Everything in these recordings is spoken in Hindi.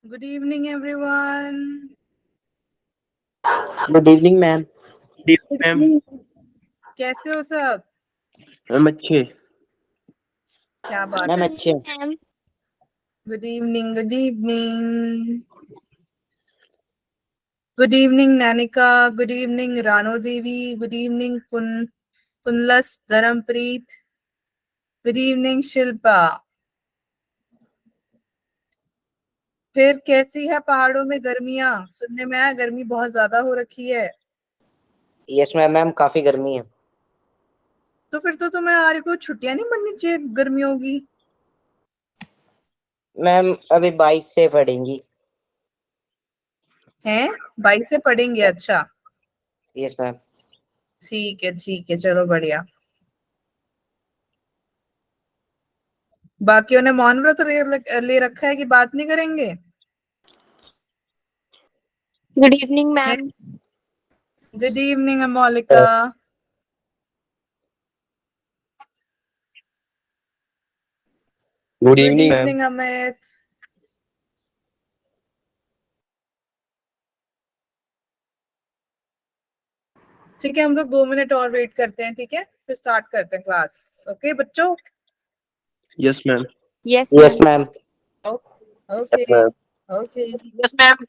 Good evening, everyone. Good evening ma'am. Ma'am. कैसे हो सब? मैम अच्छे। क्या बात मैम है? अच्छे हैं। Ma'am Good evening. Good evening. Good evening, Nanika. Good evening, Rano Devi. Good evening, Punlas Dharampreet. Good evening, Shilpa. फिर कैसी है पहाड़ों में गर्मियां? सुनने में आया गर्मी बहुत ज्यादा हो रखी है। यस मैम, मैम काफी गर्मी है। तो फिर तो तुम्हें आर्य को छुट्टियां नहीं पड़नी चाहिए गर्मियों की। मैम अभी 22 से पढ़ेंगी। हैं? 22 से पढ़ेंगे? अच्छा, यस मैम। ठीक है, चलो बढ़िया। बाकियों ने मौन व्रत ले रखा है कि बात नहीं करेंगे? Good evening ma'am. Good evening Amolika. Good good evening ma'am. Evening Amit. ठीक है, हम लोग 2 मिनट और वेट करते हैं, ठीक है, फिर स्टार्ट करते हैं क्लास। ओके बच्चों? Yes ma'am. Yes yes ma'am. Ma'am. Okay ma'am. Okay. Yes ma'am.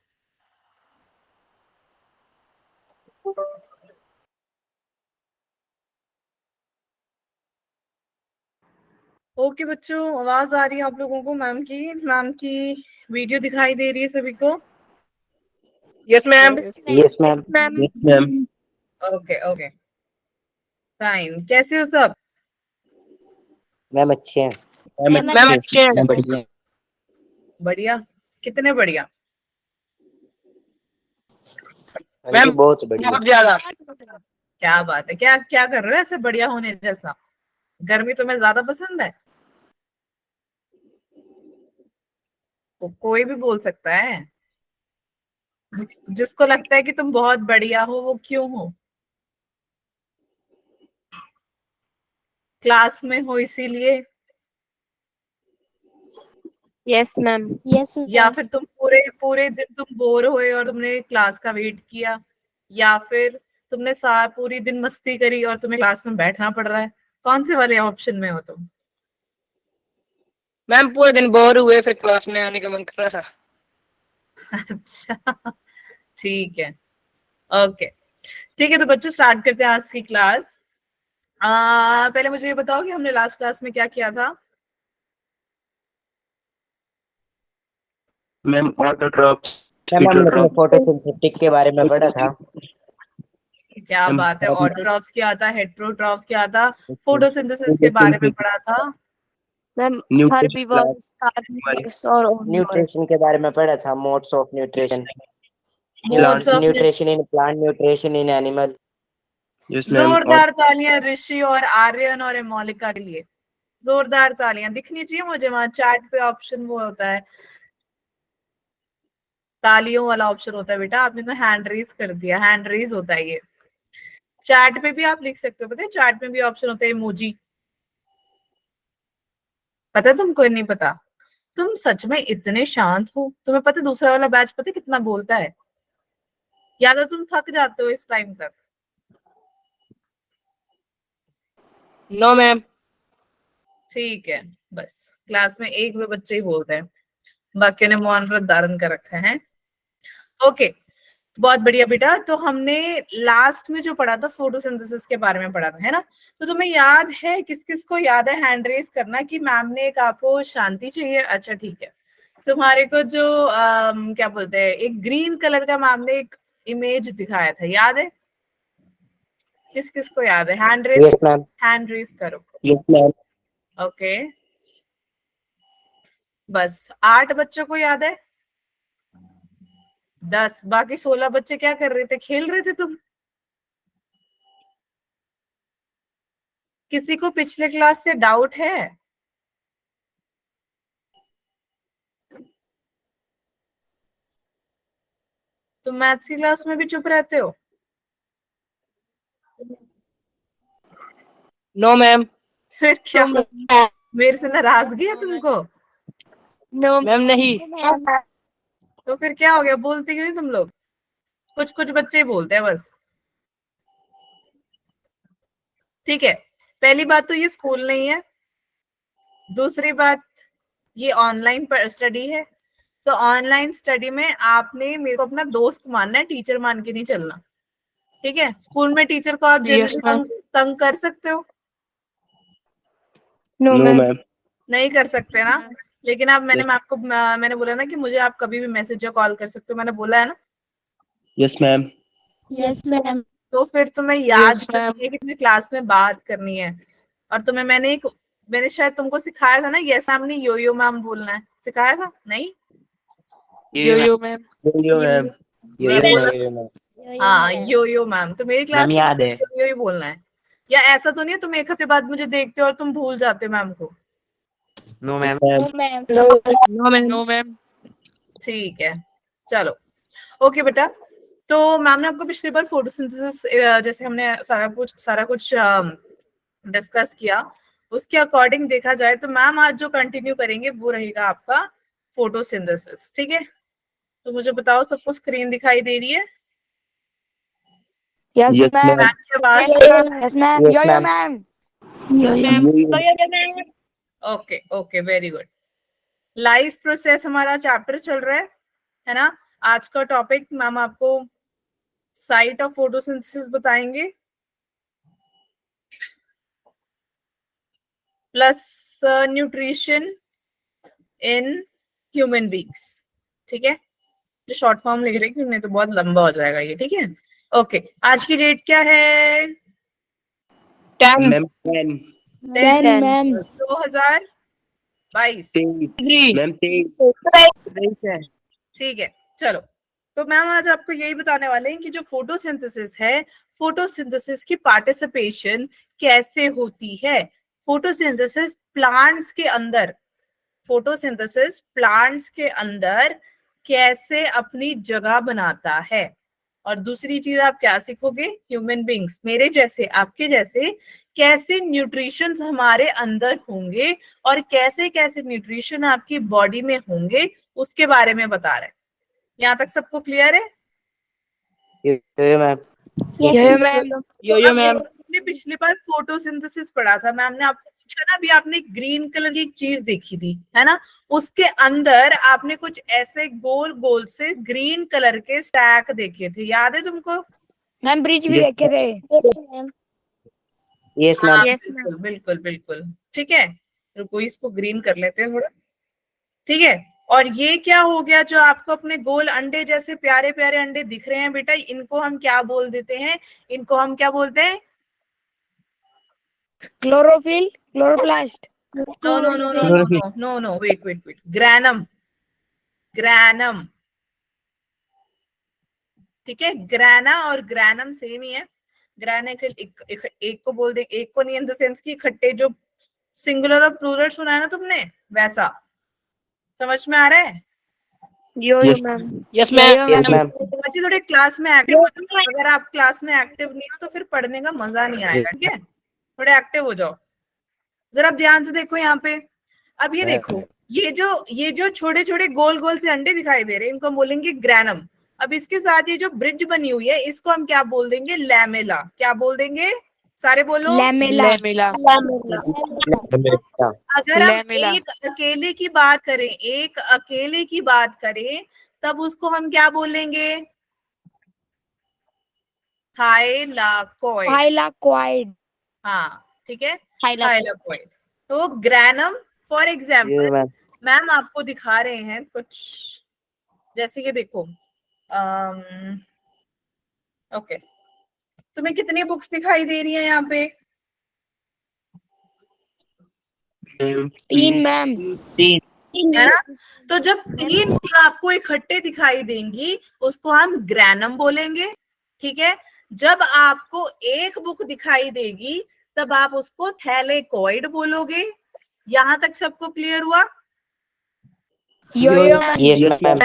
Okay बच्चों, आवाज आ रही है आप लोगों को? मैम की वीडियो दिखाई दे रही है सभी को? Yes ma'am. Yes ma'am. Ma'am yes ma'am. Okay okay, fine. कैसे हो सब? मैम अच्छे हैं। मैम मैम मैम अच्छे। अच्छे हैं। बढ़िया। बढ़िया? कितने बढ़िया? हाँ जी मैम बहुत बढ़िया। बहुत ज्यादा। क्या बात है, क्या क्या कर रहे हो ऐसे बढ़िया होने जैसा? गर्मी तुम्हें ज्यादा पसंद है? कोई भी बोल सकता है। जिसको लगता है कि तुम बहुत बढ़िया हो वो क्यों हो? क्लास में हो इसीलिए? Yes ma'am. यस या मैम। फिर तुम पूरे पूरे दिन तुम बोर हुए और तुमने क्लास का वेट किया? या फिर तुमने पूरी दिन मस्ती करी और तुम्हें क्लास में बैठना पड़ रहा है? कौन से वाले ऑप्शन में हो तुम? मैम पूरे दिन बोर हुए फिर क्लास में आने का मन कर रहा था। अच्छा, ठीक है, ओके। ठीक है, तो बच्चों स्टार्ट करते हैं आज की क्लास। पहले मुझे ये बताओ कि हमने लास्ट क्लास में क्या किया था? Ma'am water drops ma'am heater हमने ड्रॉप। फोटोसिंथेटिक के बारे में पढ़ा था। क्या मैम बात है! ऑटोट्रॉफ्स क्या आता, हेट्रोट्रॉफ्स क्या आता, फोटोसिंथेसिस के बारे में पढ़ा था। मैम न्यूट्रिशन हर्बीवोर्स कार्निवोर्स और ओमनिवोर्स। न्यूट्रिशन के बारे में पढ़ा था, modes of nutrition. Modes of nutrition in plant, nutrition in animal. Yes ma'am और जोरदार तालियां ऋषि और आर्यन और एमोलिका के लिए। जोरदार तालियां दिखनी चाहिए मुझे। वहां चैट पे ऑप्शन वो होता है, तालियों वाला ऑप्शन होता है बेटा। आपने तो हैंड रेज कर दिया, हैंड रेज होता है ये। चैट पे भी आप लिख सकते हो, पता है चैट में भी ऑप्शन होता है इमोजी। पता है तुमको? नहीं पता? तुम सच में इतने शांत हो? तुम्हें पता है दूसरा वाला बैच पता है कितना बोलता है? या तो तुम थक जाते हो इस टाइम तक? No ma'am. ठीक है, बस क्लास में एक दो बच्चे ही बोलते हैं, बाकियों ने मौन व्रत धारण कर रखा है। ओके, बहुत बढ़िया बेटा। तो हमने लास्ट में जो पढ़ा था फोटोसिंथेसिस के बारे में पढ़ा था, है ना? तो तुम्हें याद है, किस किस को याद है हैंड रेज करना कि मैम ने एक आपको शांति चाहिए? अच्छा ठीक है। तुम्हारे को जो क्या बोलते हैं, एक ग्रीन कलर का मैम ने एक इमेज दिखाया था, याद है? किस किस को याद है? Hand raise, yes ma'am. Hand raise करो। Yes ma'am. ओके, बस 8 बच्चों को याद है? 10, बाकी 16 बच्चे क्या कर रहे थे? खेल रहे थे तुम? किसी को पिछले क्लास से डाउट है? तुम मैथ्स की क्लास में भी चुप रहते हो? No ma'am. फिर क्या, मेरे से नाराजगी है तुमको? नो मैम नहीं। तो फिर क्या हो गया, बोलते क्यों नहीं तुम लोग? कुछ कुछ बच्चे ही बोलते हैं बस। ठीक है, पहली बात तो ये स्कूल नहीं है, दूसरी बात ये ऑनलाइन स्टडी है। तो ऑनलाइन स्टडी में आपने मेरे को अपना दोस्त मानना है, टीचर मान के नहीं चलना। ठीक है, स्कूल में टीचर को आप Yes, जनरली ma'am. तंग कर सकते हो? No, No, ma'am. ma'am. नहीं कर सकते ना। लेकिन आप मैंने बोला ना कि मुझे आप कभी भी मैसेज या कॉल कर सकते हो, मैंने बोला है ना। Yes, ma'am. Yes, ma'am. तो फिर तुम्हें याद Yes, करनी ma'am. है कि तुम्हें क्लास में बात करनी है। और तुम्हें मैंने शायद तुमको सिखाया था ना, ये सामने यो यो मैम बोलना है, सिखाया था नहीं? Yo, ma'am. Yo, ma'am. मैं बोला Yo, ma'am. हाँ यो यो मैम, तो मेरी क्लास मैम में याद है। यो ही बोलना है। या ऐसा तो नहीं है तुम एक हफ्ते बाद मुझे देखते हो और तुम भूल जाते मैम को? No ma'am. No, ma'am. No, ma'am. No, ma'am. ठीक है, चलो ओके बेटा। तो मैम ने आपको पिछली बार फोटोसिंथेसिस जैसे हमने सारा कुछ डिस्कस किया, उसके अकॉर्डिंग देखा जाए तो मैम आज जो कंटिन्यू करेंगे वो रहेगा आपका फोटोसिंथेसिस। ठीक है, तो मुझे बताओ सबको स्क्रीन दिखाई दे रही है? Yes, Yes, ma'am. ma'am. Ma'am की आवाज? Yes, ma'am. Yes, Yo, ma'am. ma'am. Okay okay, very good. Life process हमारा चैप्टर चल रहा है ना। आज का टॉपिक मैम आपको साइट ऑफ फोटोसिंथेसिस बताएंगे, plus nutrition in human beings. ठीक है, जो शॉर्ट फॉर्म लिख रहे हैं नहीं तो बहुत लंबा हो जाएगा ये। ठीक है, ओके। आज की डेट क्या है? 10. Ma'am. 10. 10 10. ma'am. 2022। 3. Ma'am. 3. ठीक है, चलो। तो मैम आज आपको यही बताने वाले हैं कि जो फोटोसिंथेसिस है, फोटोसिंथेसिस की पार्टिसिपेशन कैसे होती है। फोटोसिंथेसिस प्लांट्स के अंदर, फोटोसिंथेसिस प्लांट्स के अंदर कैसे अपनी जगह बनाता है। और दूसरी चीज आप क्या सीखोगे, ह्यूमन बींग्स मेरे जैसे आपके जैसे कैसे न्यूट्रिशंस हमारे अंदर होंगे और कैसे कैसे न्यूट्रिशन आपकी बॉडी में होंगे, उसके बारे में बता रहे हैं। यहाँ तक सबको क्लियर है? Yo, ma'am. Yes, Yo, ma'am. ma'am. Yo, ma'am. हमने पिछली बार फोटोसिंथेसिस पढ़ा था, मैम ने आपको पूछा ना, अभी आपने ग्रीन कलर की एक चीज देखी थी है ना, उसके अंदर आपने कुछ ऐसे गोल गोल से ग्रीन कलर के स्टैक देखे थे, याद है तुमको? मैम ब्रिज भी Yes, देखे थे। Yes, ma'am. Yes, ma'am. Yes, ma'am. बिल्कुल बिल्कुल बिल्कुल। ठीक है, रुको इसको ग्रीन कर लेते हैं थोड़ा। ठीक है, और ये क्या हो गया, जो आपको अपने गोल अंडे जैसे प्यारे प्यारे अंडे दिख रहे हैं बेटा, इनको हम क्या बोल देते हैं? इनको हम क्या बोलते हैं? Chlorophyll, chloroplast. No no no no no no no no, wait wait wait, granum, granum. ठीक है, ग्रैना और ग्रैनम सेम ही है। ग्रैना एक को बोल दे, एक को नहीं इन द सेंस की इकट्ठे, जो सिंगुलर और प्लूरल सुना है ना तुमने, वैसा। समझ में आ रहा है? Yo, Yes. ma'am. Yes, Yo, ma'am. Yes, ma'am. बच्चे थोड़े क्लास में एक्टिव हो जाओ, अगर आप क्लास में एक्टिव नहीं हो तो फिर पढ़ने का मजा नहीं आएगा। ठीक है, थोड़े एक्टिव हो जाओ। जरा ध्यान से देखो यहाँ पे, अब ये देखो, ये जो छोटे छोटे गोल गोल से अंडे दिखाई दे रहे हैं, इनको हम बोलेंगे ग्रैनम। अब इसके साथ ये जो ब्रिज बनी हुई है, इसको हम क्या बोल देंगे? लैमेला। क्या बोल देंगे? सारे बोलो। लैमेला। Lamella. अगर हम लैमेला। एक अकेले की बात करें, एक अकेले की बात करें, तब उसको हम क्या बोलेंगे? थाइलाकॉइड। हाइलाकॉइड। हाँ ठीक है, Hyla. थाइलाकॉइड। तो granum for Yo, example ma'am. Ma'am आपको दिखा रहे हैं कुछ, जैसे कि देखो, ओके, तुम्हें कितनी बुक्स दिखाई दे रही है यहाँ पे? 3 मैम। 3. है ना? तो जब 3 आपको इकट्ठे दिखाई देंगी, उसको हम ग्रैनम बोलेंगे। ठीक है, जब आपको एक बुक दिखाई देगी, तब आप उसको थैलेकॉइड बोलोगे। यहां तक सबको क्लियर हुआ? यो ma'am. Yes, ma'am.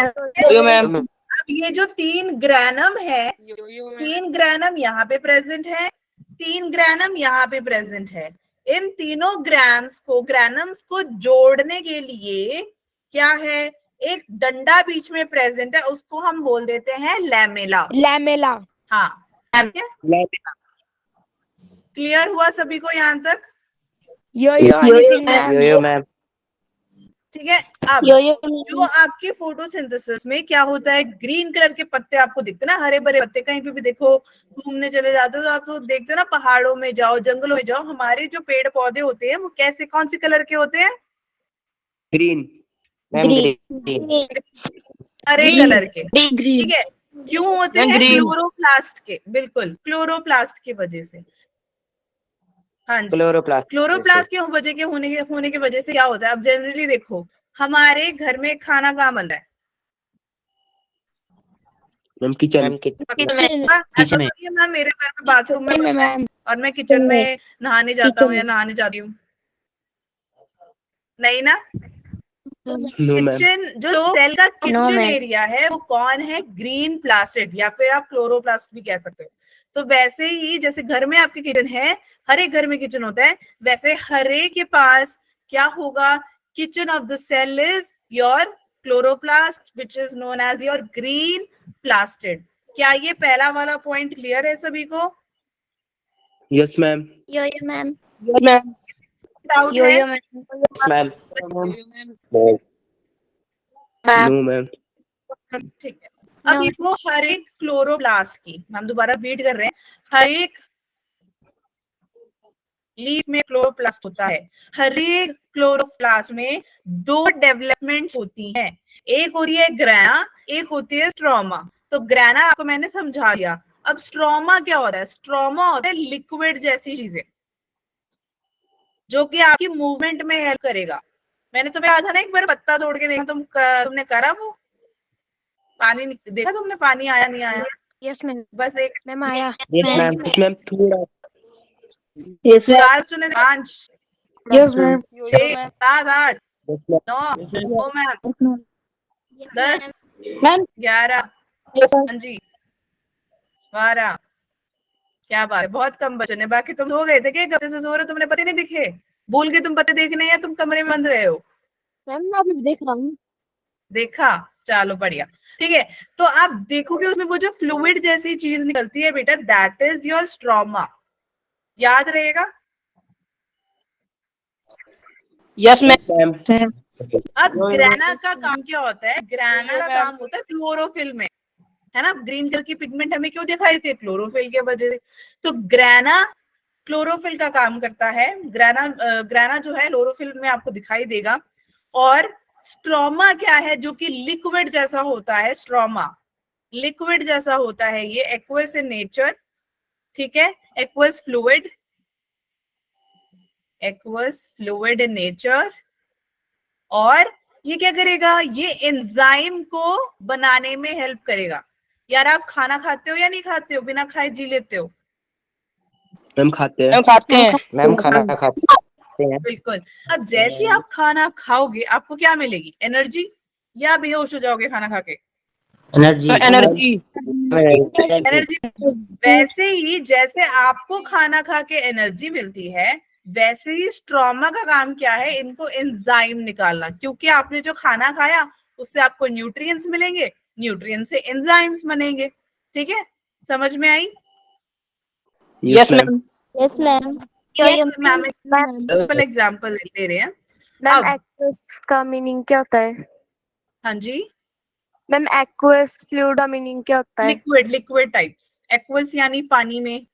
Yo, ma'am. अब ये जो 3 ग्रैनम है, Yo, 3 ग्रैनम यहाँ पे प्रेजेंट है, 3 ग्रैनम यहाँ पे प्रेजेंट है। इन तीनों ग्रैनम्स को जोड़ने के लिए क्या है? एक डंडा बीच में प्रेजेंट है, उसको हम बोल देते हैं लैमेला। Lamella. हाँ, क्लियर हुआ सभी को यहाँ तक? Yo-yo missing, ma'am. Yo-yo, ma'am. ठीक है। अब Yo-yo, जो आपके फोटोसिंथेसिस में क्या होता है, ग्रीन कलर के पत्ते आपको दिखते ना, हरे भरे पत्ते, कहीं पे भी देखो, घूमने चले जाते हो तो आप तो देखते हो ना, पहाड़ों में जाओ, जंगलों में जाओ, हमारे जो पेड़ पौधे होते हैं वो कैसे, कौन सी कलर के होते हैं? ग्रीन। Ma'am, green. green. हरे Green. कलर के। ठीक है, क्यों होते Ma'am, हैं? green. क्लोरोप्लास्ट के, बिल्कुल क्लोरोप्लास्ट की वजह से। हाँ जी, Chloroplast. क्लोरोप्लास्ट के वजह के होने की वजह से क्या होता है? अब जनरली देखो, हमारे घर में खाना कहाँ बन रहा है? Ma'am kitchen. Ma'am, kitchen. ऐसा नहीं है मैम मेरे घर में बाथरूम में Kitchen में, बनता है ma'am. और मैं किचन में नहाने जाता हूँ या Kitchen. नहाने जाती हूँ, नहीं ना? No ma'am. किचन, जो सेल का किचन ma'am. एरिया है वो कौन है? ग्रीन प्लास्टिड, या फिर आप क्लोरोप्लास्ट भी कह सकते हो। तो वैसे ही जैसे घर में आपके किचन है, हर एक घर में किचन होता है, वैसे हर एक के पास क्या होगा? Kitchen of the cell is your chloroplast which is known as your green plastid. क्या ये पहला वाला पॉइंट क्लियर है सभी को? Yes ma'am. Yo-yo, ma'am. Doubt है? Yo-yo, ma'am. Yes, ma'am. No ma'am. ठीक है, अब ये वो हर एक क्लोरोप्लास्ट की, हम दोबारा रीड कर रहे हैं, हर एक लीफ में क्लोरोप्लास्ट होता है। हर एक क्लोरोप्लास्ट में दो डेवलपमेंट्स होती हैं, एक होती है ग्रैना, एक होती है स्ट्रोमा। तो ग्रैना आपको मैंने समझा दिया। अब स्ट्रोमा क्या होता है? स्ट्रोमा होता है लिक्विड जैसी चीजें जो कि आपकी मूवमेंट में हेल्प करेगा। मैंने तुम्हें कहा था ना एक बार पत्ता तोड़ के देखा, तुमने करा वो? पानी देखा तुमने? पानी आया नहीं आया? Yes, ma'am. बस एक Ma'am, आया. Yes, ma'am. यस मैम थोड़ा। चार चुने, 5 Yes, ma'am. 6 7 8 yes ma'am. 9 oh ma'am Yes, 10 ma'am. 11 हाँ जी 12। क्या बात है, बहुत कम बच्चे ने। बाकी तुम सो गए थे क्या? कब से सो रहे हो? तुमने पते नहीं दिखे? भूल के तुम पते देखने, या तुम कमरे में बंद रहे हो? Ma'am, मैं अभी देख रहा हूँ. देखा, चलो बढ़िया। ठीक है, तो आप देखोगे उसमें वो जो फ्लूइड जैसी चीज निकलती है बेटा, दैट इज योर स्ट्रोमा। याद रहेगा? Yes ma'am. अब ग्रैना का काम क्या होता है? ग्रैना का काम होता है क्लोरोफिल में, है ना? ग्रीन कलर की पिगमेंट हमें क्यों दिखाई देती है? क्लोरोफिल के वजह से। तो ग्रैना क्लोरोफिल का काम करता है। ग्रैना जो है क्लोरोफिल में आपको दिखाई देगा। और स्ट्रोमा क्या है? जो कि लिक्विड जैसा होता है। स्ट्रोमा लिक्विड जैसा होता है, ये एक्वस इन नेचर। ठीक है, aqueous fluid, aqueous fluid in nature. और ये क्या करेगा? ये एंजाइम को बनाने में हेल्प करेगा। यार आप खाना खाते हो या नहीं खाते हो? बिना खाए जी लेते हो? मैम खाते हैं। मैम खाना खाते हैं। बिल्कुल। अब जैसे ही आप खाना खाओगे आपको क्या मिलेगी? एनर्जी, या बेहोश हो जाओगे खाना खा के? एनर्जी। एनर्जी। वैसे ही जैसे आपको खाना खा के एनर्जी मिलती है, वैसे ही स्ट्रोमा का काम क्या है? इनको एंजाइम निकालना। क्योंकि आपने जो खाना खाया उससे आपको न्यूट्रिएंट्स मिलेंगे, न्यूट्रिएंट्स से एंजाइम्स बनेंगे। ठीक है, समझ में आई? Yes ma'am. Yes, ma'am. Ma'am simple example ले रहे हैं। मैम अब एक्वस का मीनिंग क्या होता है? हाँ जी, मैम एक्वस फ्लूइड का मीनिंग क्या होता है? Liquid types. एक्वस यानी पानी में,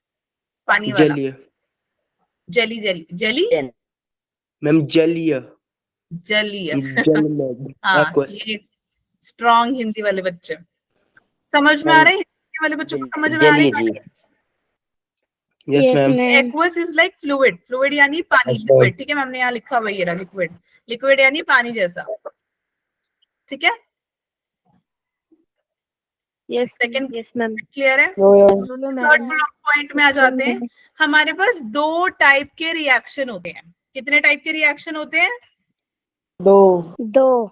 पानी वाला। जलीय। जेली मैम जलीय। जलीय। जल में हाँ, एक्वस। ये स्ट्रॉन्ग हिंदी वाले बच्चे समझ में आ रहे हैं? हिंदी वाले बच्चों को समझ में आ रही जली जी। है? Yes Yes, ma'am. ma'am. Aqueous is like fluid यानी पानी, अच्छा। लिक्विड। ठीक है, हमने यहाँ लिखा हुआ ये रहा, लिक्विड यानी पानी जैसा। ठीक है, yes second yes ma'am. Clear है? थर्ड पॉइंट में आ जाते हैं। हमारे पास 2 टाइप के रिएक्शन होते हैं। कितने टाइप के रिएक्शन होते हैं? 2.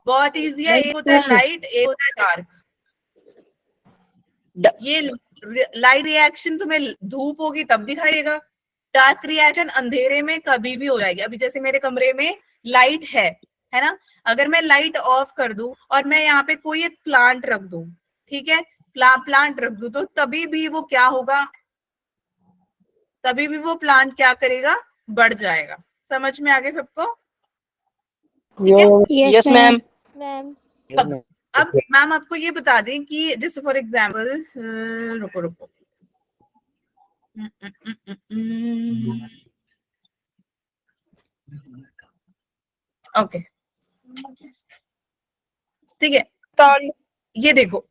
बहुत इजी है। एक होता है लाइट, एक होता है डार्क। ये लाइट रिएक्शन तुम्हें धूप होगी तब दिखाई देगा। डार्क रिएक्शन अंधेरे में कभी भी हो जाएगी। अभी जैसे मेरे कमरे में लाइट है है ना। अगर मैं लाइट ऑफ कर दूं और मैं यहाँ पे कोई एक प्लांट रख दूं, ठीक है, प्लांट रख दूं, तो तभी भी वो क्या होगा, तभी भी वो प्लांट क्या करेगा, बढ़ जाएगा। समझ में आगे सबको? Yes, ma'am. Ma'am. Yes, ma'am. अब मैम आपको ये बता दें कि जैसे फॉर एग्जाम्पल, रुको रुको, ओके, ठीक है, ये देखो,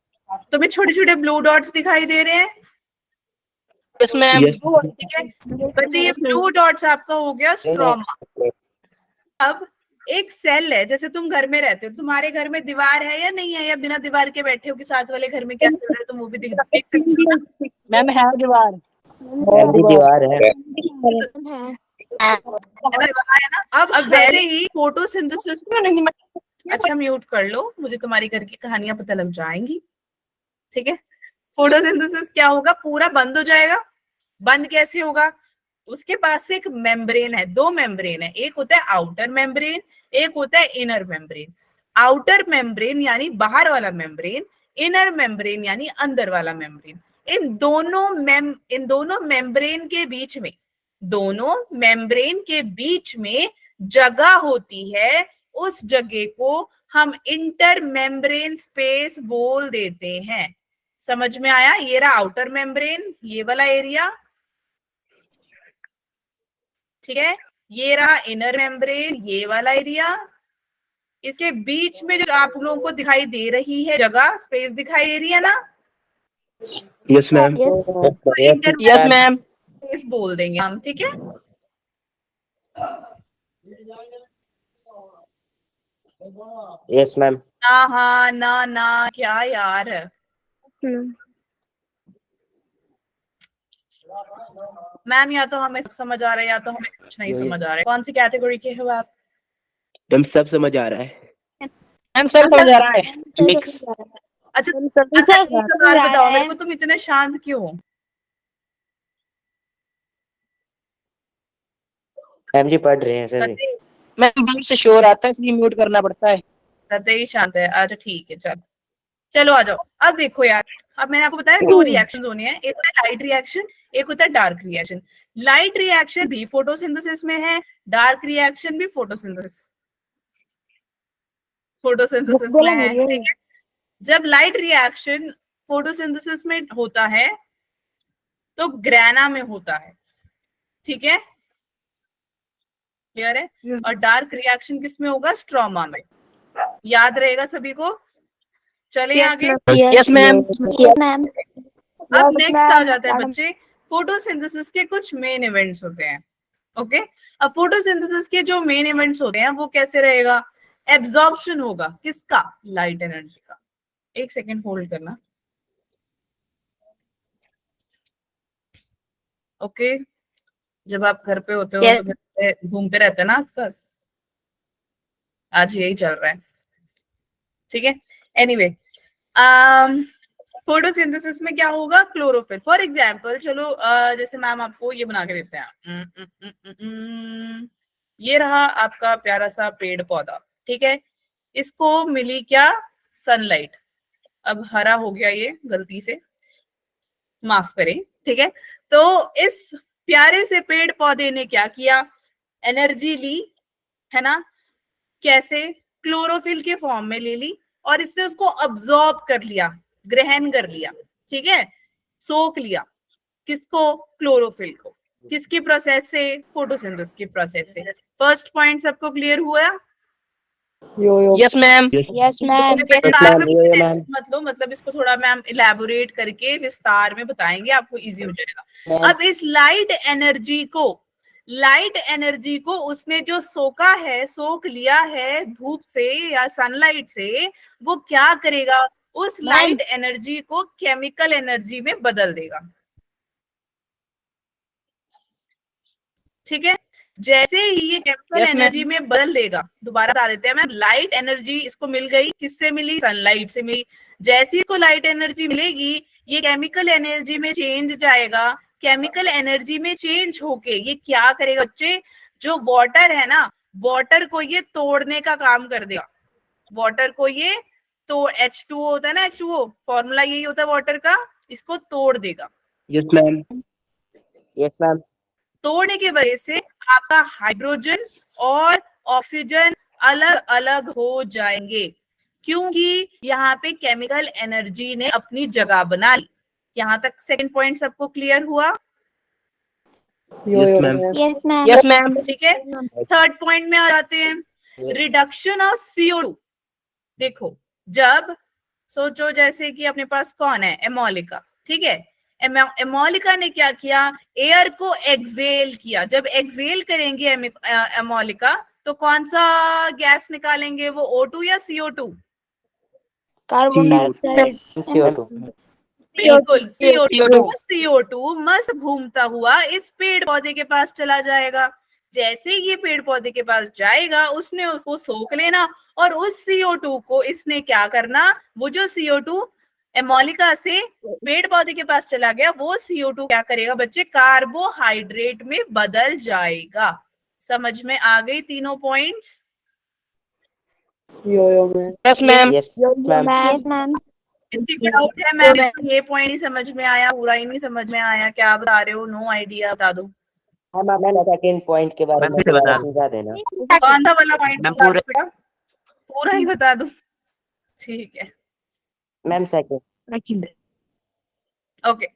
तुम्हें छोटे छोटे ब्लू डॉट्स दिखाई दे रहे हैं? Yes, ma'am. Yes. ठीक है बच्चे, ये ब्लू डॉट्स आपका हो गया स्ट्रोमा। अब एक सेल है, जैसे तुम घर में रहते हो, तुम्हारे घर में दीवार है या नहीं है, या बिना दीवार के बैठे हो कि साथ वाले घर में क्या चल रहा है तुम वो भी देख सकते हो ना? मैम है दीवार। हेल्दी दीवार है। है। दीवार है ना। अब वैसे ही फोटोसिंथेसिस, अच्छा म्यूट कर लो, मुझे तुम्हारी घर की कहानियां पता लग जाएंगी, ठीक है। फोटोसिंथेसिस क्या होगा, पूरा बंद हो जाएगा। बंद कैसे होगा, उसके पास एक मेम्ब्रेन है, दो मेम्ब्रेन है, एक होता है आउटर मेम्ब्रेन, एक होता है इनर मेम्ब्रेन। आउटर मेम्ब्रेन यानी बाहर वाला मेम्ब्रेन, इनर मेम्ब्रेन यानी अंदर वाला मेम्ब्रेन। इन दोनों मेम्ब्रेन के बीच में, दोनों मेम्ब्रेन के बीच में जगह होती है, उस जगह को हम इंटर मेम्ब्रेन स्पेस बोल देते हैं। समझ में आया? ये रहा आउटर मेम्ब्रेन, ये वाला एरिया, ठीक है, ये रहा इनर मेम्ब्रेन, ये वाला एरिया। इसके बीच में जो आप लोगों को दिखाई दे रही है जगह, स्पेस दिखाई दे रही है ना, Yes, ma'am. Yes, ma'am. Space बोल देंगे हम, ठीक है। Yes, ma'am. ना हाँ ना ना क्या यार, मैम या तो हमें समझ आ रहा है या तो हमें कुछ नहीं समझ आ रहा है। कौन सी कैटेगरी के हो आप? मैम सब समझ आ रहा है। मैम सब समझ आ रहा है। Mix. अच्छा अच्छा, एक सवाल बताओ मेरे को, तुम इतने शांत क्यों हो? मैम जी पढ़ रहे हैं सर। मैम बाहर से शोर आता है इसलिए म्यूट करना पड़ता है। ही शांत है, अच्छा ठीक है, चलो चलो आ जाओ। अब देखो यार, अब मैंने आपको बताया दो रिएक्शन होने हैं, एक होता है लाइट रिएक्शन, एक होता है डार्क रिएक्शन। लाइट रिएक्शन भी फोटोसिंथेसिस में है, डार्क रिएक्शन भी फोटोसिंथेसिस में है, ठीक है। जब लाइट रिएक्शन फोटोसिंथेसिस में होता है तो ग्रैना में होता है, ठीक है, क्लियर है। और डार्क रिएक्शन किस में होगा, स्ट्रोमा में। याद रहेगा सभी को? चलिए आगे। Yes, ma'am. Yes, ma'am. अब नेक्स्ट आ जाता है बच्चे, फोटोसिंथेसिस के कुछ मेन इवेंट्स होते हैं, ओके। अब फोटोसिंथेसिस के जो मेन इवेंट्स होते हैं वो कैसे रहेगा, एब्जॉर्प्शन होगा, किसका, लाइट एनर्जी का। एक सेकेंड होल्ड करना, ओके। जब आप घर पे होते हो तो घर पे घूमते रहते हैं ना आसपास, आज यही चल रहा है, ठीक है। एनीवे, फोटोसिंथेसिस में क्या होगा, क्लोरोफिल। फॉर एग्जांपल चलो जैसे मैम आपको ये बना के देते हैं, ये रहा आपका प्यारा सा पेड़ पौधा, ठीक है। इसको मिली क्या, सनलाइट। अब हरा हो गया ये गलती से, माफ करें, ठीक है। तो इस प्यारे से पेड़ पौधे ने क्या किया, एनर्जी ली, है ना। कैसे, क्लोरोफिल के फॉर्म में ले ली और इसने उसको अब्सॉर्ब कर लिया, ग्रहण कर लिया, ठीक है, सोख लिया। किसको, क्लोरोफिल को। किसकी प्रोसेस से, फोटोसिंथेसिस की प्रोसेस से। फर्स्ट पॉइंट सबको क्लियर हुआ? Yes, ma'am. Yes, ma'am. विस्तार में मैम। मतलब इसको थोड़ा मैम इलेबोरेट करके विस्तार में बताएंगे, आपको इजी हो जाएगा। अब इस लाइट एनर्जी को उसने जो सोखा है, सोख लिया है धूप से या सनलाइट से, वो क्या करेगा, उस लाइट एनर्जी को केमिकल एनर्जी में बदल देगा, ठीक है। जैसे ही ये केमिकल Yes, ma'am. एनर्जी में बदल देगा, दोबारा बता देते हैं मैम, लाइट एनर्जी इसको मिल गई, किससे मिली, सनलाइट से मिली। जैसी इसको लाइट एनर्जी मिलेगी, ये केमिकल एनर्जी में चेंज जाएगा। केमिकल एनर्जी में चेंज होके ये क्या करेगा बच्चे, जो वाटर है ना, वाटर को ये तोड़ने का काम कर देगा। वाटर को ये तो H2O होता है ना, H2O फॉर्मूला यही होता है वाटर का, इसको तोड़ देगा। Yes ma'am. Yes ma'am. तोड़ने की वजह से आपका हाइड्रोजन और ऑक्सीजन अलग अलग हो जाएंगे, क्योंकि यहाँ पे केमिकल एनर्जी ने अपनी जगह बना ली। यहाँ तक सेकंड पॉइंट सबको क्लियर हुआ? Yes ma'am. Yes, ma'am. Yes ma'am. ठीक है, थर्ड पॉइंट में आ जाते हैं, रिडक्शन ऑफ CO2। देखो, जब सोचो जैसे कि अपने पास कौन है, एमोलिका, ठीक है, एमोलिका ने क्या किया, एयर को एक्सेल किया। जब एक्सेल करेंगे एमोलिका तो कौन सा गैस निकालेंगे, वो O2 या CO2? Carbon dioxide. CO2। बिल्कुल CO2। CO2। CO2 मस्त घूमता हुआ इस पेड़ पौधे के पास चला जाएगा। जैसे ही ये पेड़ पौधे के पास जाएगा, उसने उसको सोख लेना और उस CO2 को इसने क्या करना, वो जो CO2 एमोलिका से पेड़ पौधे के पास चला गया, वो CO2 क्या करेगा बच्चे, कार्बोहाइड्रेट में बदल जाएगा। समझ में आ गई तीनों points? Yes ma'am. Yes ma'am. Yes, ma'am. किसी को डाउट है मैम? ये पॉइंट ही समझ में आया, पूरा ही नहीं समझ में आया, क्या बता रहे हो? नो आइडिया, बता दो। मैम सेकंड पॉइंट के बारे में दोबारा समझा देना। कौन सा वाला पॉइंट? मैम पूरे पूरा ही बता दो। ठीक है, मैम सेकंड। ओके।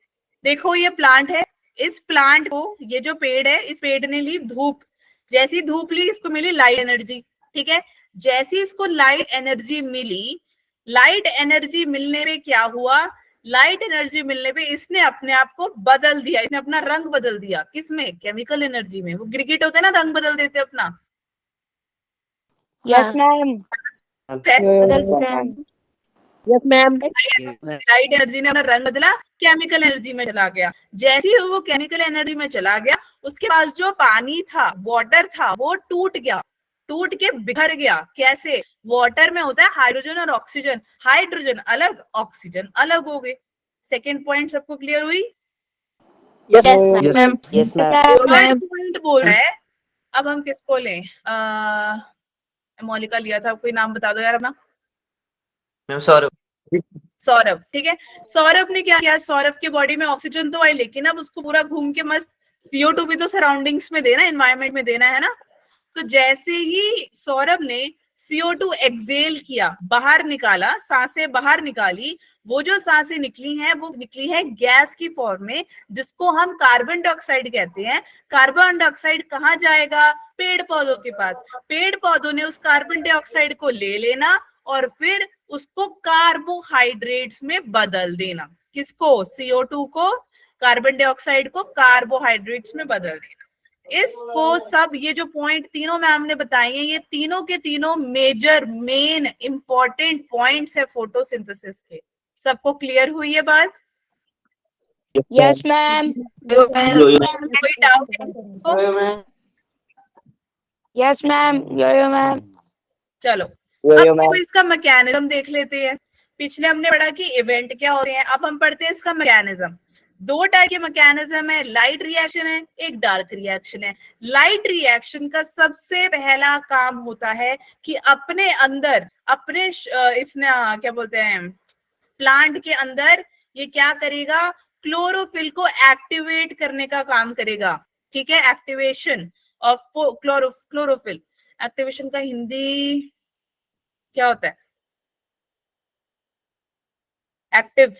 देखो ये प्लांट है, इस प्लांट को, ये जो पेड़ है, इस पेड़ ने ली धूप। जैसी धूप ली, इसको मिली लाइट एनर्जी, ठीक है। जैसी इसको लाइट एनर्जी मिली, लाइट एनर्जी मिलने पे क्या हुआ, लाइट एनर्जी मिलने पे इसने अपने आप को बदल दिया, इसने अपना रंग बदल दिया। किसमें? केमिकल एनर्जी में। वो गिरगिट होते हैं ना, रंग बदल देते अपना। Yes ma'am. Yes ma'am. Light energy ने अपना रंग बदला, केमिकल एनर्जी में चला गया। जैसे ही वो केमिकल एनर्जी में चला गया, उसके पास जो पानी था, वाटर था, वो टूट गया, टूट के बिखर गया। कैसे? वाटर में होता है हाइड्रोजन और ऑक्सीजन, हाइड्रोजन अलग, ऑक्सीजन अलग हो गए। सेकेंड पॉइंट सबको क्लियर हुई? Yes ma'am. Yes ma'am. Third point बोल रहा है, अब हम किसको लें? मौलिका लिया था, कोई नाम बता दो यार अपना। मैम सौरभ। सौरभ, ठीक है। सौरभ ने क्या किया, सौरभ के बॉडी में ऑक्सीजन तो आई, लेकिन अब उसको पूरा घूम के मस्त CO2 भी तो सराउंडिंग्स में देना, एनवायरमेंट में देना है ना। तो जैसे ही सौरभ ने CO2 एक्सेल किया, बाहर निकाला, सांसें बाहर निकाली, वो जो सांसें निकली हैं वो निकली है गैस की फॉर्म में, जिसको हम कार्बन डाइऑक्साइड कहते हैं। कार्बन डाइऑक्साइड कहाँ जाएगा? पेड़ पौधों के पास। पेड़ पौधों ने उस कार्बन डाइऑक्साइड को ले लेना और फिर उसको कार्बोहाइड्रेट्स में बदल देना। किसको? CO2 को, कार्बन डाइऑक्साइड को कार्बोहाइड्रेट्स में बदल देना। इसको सब, ये जो पॉइंट तीनों मैम ने बताए हैं, ये तीनों के तीनों मेजर मेन इंपॉर्टेंट पॉइंट्स है फोटोसिंथेसिस के। सबको क्लियर हुई ये बात? Yes ma'am. कोई डाउट है? Yes ma'am. Yo ma'am. चलो, अब इसका मैकेनिज्म देख लेते हैं। पिछले हमने पढ़ा कि इवेंट क्या होते हैं, अब हम पढ़ते हैं इसका मैकेनिज्म। दो टाइप के मैकेनिज्म है, लाइट रिएक्शन है, एक डार्क रिएक्शन है। लाइट रिएक्शन का सबसे पहला काम होता है कि अपने अंदर, अपने इसने क्या बोलते हैं, प्लांट के अंदर ये क्या करेगा, क्लोरोफिल को एक्टिवेट करने का काम करेगा। ठीक है, एक्टिवेशन ऑफ क्लोरोफिल। एक्टिवेशन का हिंदी क्या होता है? एक्टिव,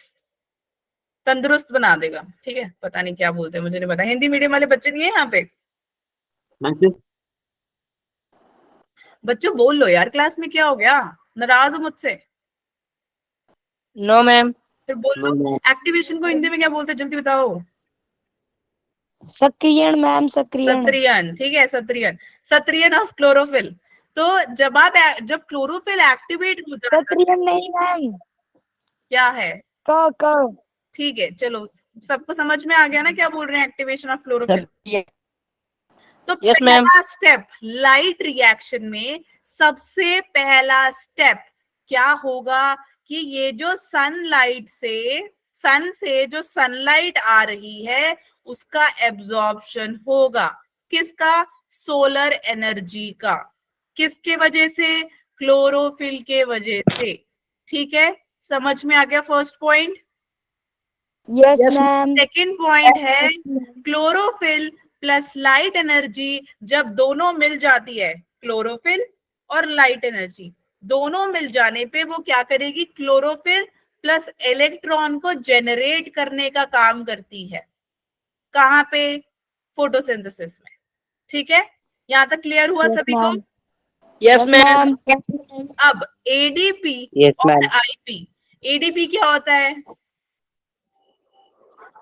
तंदुरुस्त बना देगा। ठीक है, पता नहीं क्या बोलते हैं, मुझे नहीं पता। हिंदी मीडियम वाले बच्चे नहीं है यहाँ पे? बच्चों बोल लो यार, क्लास में क्या हो गया? नाराज हो मुझसे? No ma'am. फिर बोलो, एक्टिवेशन को हिंदी में क्या बोलते हैं, जल्दी बताओ। सक्रियण मैम, सक्रियण। सत्रियन, ठीक है, सत्रियन, सत्रियन ऑफ क्लोरोफिल। तो जब क्लोरोफिल एक्टिवेट हो जाता है, सक्रियण नहीं मैम, क्या है? क। ठीक है, चलो सबको समझ में आ गया ना क्या बोल रहे हैं, एक्टिवेशन ऑफ क्लोरोफिल। तो Yes, ma'am. पहला स्टेप लाइट रिएक्शन में, सबसे पहला स्टेप क्या होगा कि ये जो सनलाइट से, सन से जो सनलाइट आ रही है उसका एब्जॉर्प्शन होगा। किसका? सोलर एनर्जी का। किसके वजह से? क्लोरोफिल के वजह से। ठीक है, समझ में आ गया first point? Yes ma'am. Second point है क्लोरोफिल प्लस लाइट एनर्जी जब दोनों मिल जाती है, क्लोरोफिल और लाइट एनर्जी दोनों मिल जाने पे वो क्या करेगी? क्लोरोफिल प्लस इलेक्ट्रॉन को जेनरेट करने का काम करती है। कहाँ पे? फोटोसिंथेसिस में। ठीक है, यहां तक क्लियर हुआ सभी को? Yes ma'am. अब एडीपी Yes, और ma'am. आईपी, एडीपी क्या होता है?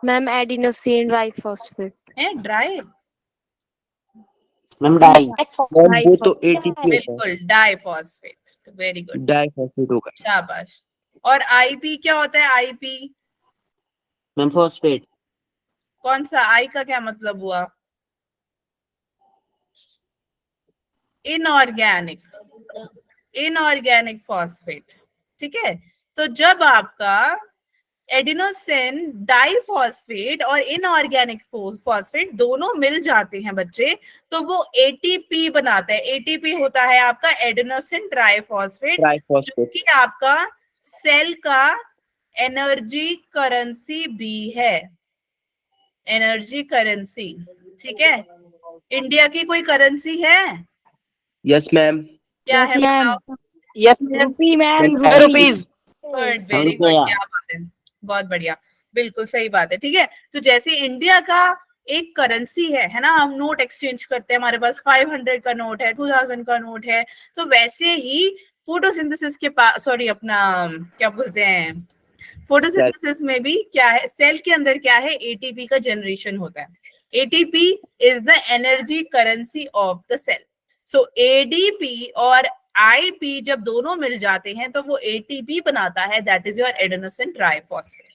Ma'am adenosine triphosphate. है ड्राई, मैम डाई। मैम वो तो ATP होता है। बिल्कुल डाइफॉस्फेट। वेरी गुड, डाइफॉस्फेट होगा। शाबाश। और आईपी क्या होता है? IP ma'am phosphate. कौन सा? आई का क्या मतलब हुआ? Inorganic, inorganic phosphate. ठीक है, तो जब आपका एडिनोसिन डाइफॉस्फेट और इनऑर्गेनिक फॉस्फेट दोनों मिल जाते हैं बच्चे, तो वो एटीपी बनाते हैं। एटीपी होता है आपका एडिनोसिन ट्राइफॉस्फेट, जो कि आपका सेल का एनर्जी करेंसी भी है। Energy currency. ठीक है, इंडिया की कोई करेंसी है? Yes ma'am. क्या है बताओ? Yes ma'am. Rupee ma'am. Rupees. Good, very good, क्या बात है, बहुत बढ़िया, बिल्कुल सही बात है। ठीक है, तो जैसे इंडिया का एक करेंसी है ना, हम नोट एक्सचेंज करते हैं, हमारे पास 500 का नोट है, 2000 का नोट है, तो वैसे ही फोटोसिंथेसिस के पास, सॉरी अपना क्या बोलते हैं, फोटोसिंथेसिस में भी क्या है, सेल के अंदर क्या है, एटीपी का जनरेशन होता है। ATP is the energy currency of the cell. So ADP और आईपी जब दोनों मिल जाते हैं तो वो एटीपी बनाता है, that is your adenosine triphosphate.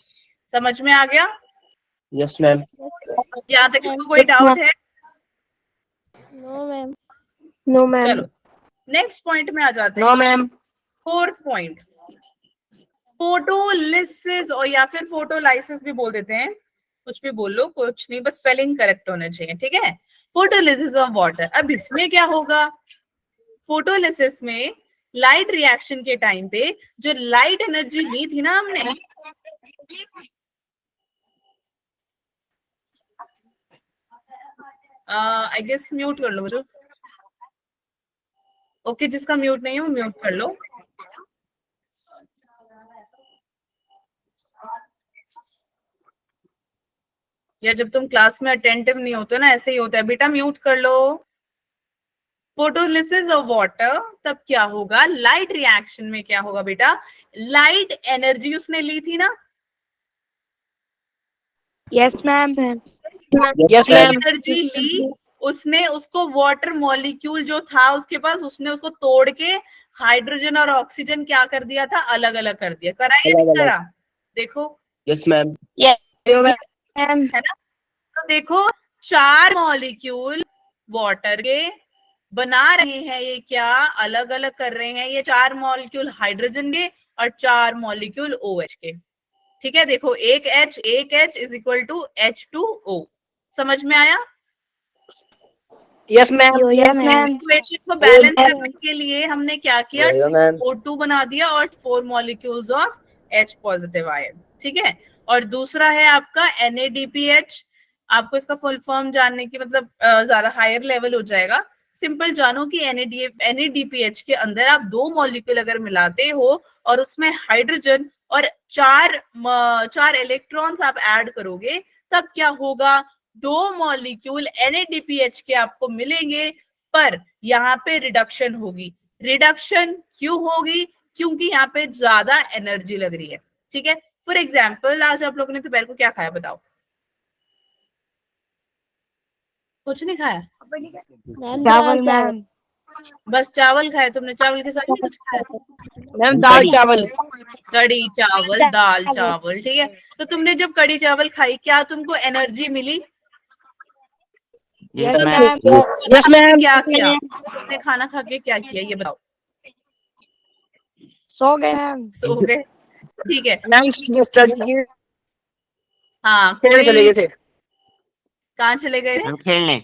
समझ में आ गया? Yes ma'am. यहाँ तक इसको कोई डाउट है? No ma'am. No ma'am. चलो नेक्स्ट पॉइंट में आ जाते हैं। No ma'am. Fourth point, photolysis, और या फिर फोटोलाइसिस भी बोल देते हैं, कुछ भी बोल लो, कुछ नहीं, बस स्पेलिंग करेक्ट होना चाहिए। ठीक है, फोटोलिसिस ऑफ वाटर। अब इसमें क्या होगा? फोटोलिसिस में लाइट रिएक्शन के टाइम पे जो लाइट एनर्जी ली थी ना हमने, आई गेस म्यूट कर लो मुझे। ओके, जिसका म्यूट नहीं है वो म्यूट कर लो। या जब तुम क्लास में अटेंटिव नहीं होते ना, ऐसे ही होता है, बेटा म्यूट कर लो। फोटोलिसिस ऑफ वाटर, तब क्या होगा? लाइट रिएक्शन में क्या होगा बेटा? लाइट एनर्जी उसने ली थी ना, yes ma'am. Yes ma'am. Energy ली उसने, उसको वाटर मॉलिक्यूल जो था उसके पास, उसने उसको तोड़ के हाइड्रोजन और ऑक्सीजन क्या कर दिया था? अलग अलग कर दिया। करा या नहीं करा? देखो, यस मैम। मैम। है ना? तो देखो, 4 मॉलिक्यूल वाटर के बना रहे हैं, ये क्या अलग अलग कर रहे हैं? ये 4 मॉलिक्यूल हाइड्रोजन के और 4 मॉलिक्यूल OH के। ठीक है, देखो एक H is equal to H2O। समझ में आया? Yes ma'am. इक्वेशन को बैलेंस करने के लिए हमने क्या किया? O2 बना दिया और 4 मॉलिक्यूल्स ऑफ H पॉजिटिव आए। ठीक है, और दूसरा है आपका NADPH। आपको इसका फुल फॉर्म जानने की मतलब ज्यादा हायर लेवल हो जाएगा। सिंपल जानो कि NADPH के अंदर आप 2 मॉलिक्यूल अगर मिलाते हो और उसमें हाइड्रोजन और 4 इलेक्ट्रॉन्स आप ऐड करोगे, तब क्या होगा? 2 मॉलिक्यूल NADPH के आपको मिलेंगे, पर यहाँ पे रिडक्शन होगी। रिडक्शन क्यों होगी? क्योंकि यहाँ पे ज्यादा एनर्जी लग रही है। ठीक है, फॉर एग्जाम्पल आज आप लोगों ने दोपहर को क्या खाया बताओ? कुछ नहीं खाया? मैम दाल चावल। बस चावल खाए तुमने? चावल के साथ नहीं कुछ खाया? मैम दाल चावल। कड़ी चावल, दाल चावल। ठीक है, तो तुमने जब कड़ी चावल खाई, क्या तुमको एनर्जी मिली? Yes ma'am. Yes ma'am. क्या किया तुमने? खाना खा के क्या किया ये बताओ? सो गए मैम। सो गए। ठीक है, मैम स्टडी हाँ, खेलने चले कोई गए थे। कहाँ चले गए थे? हम खेलने।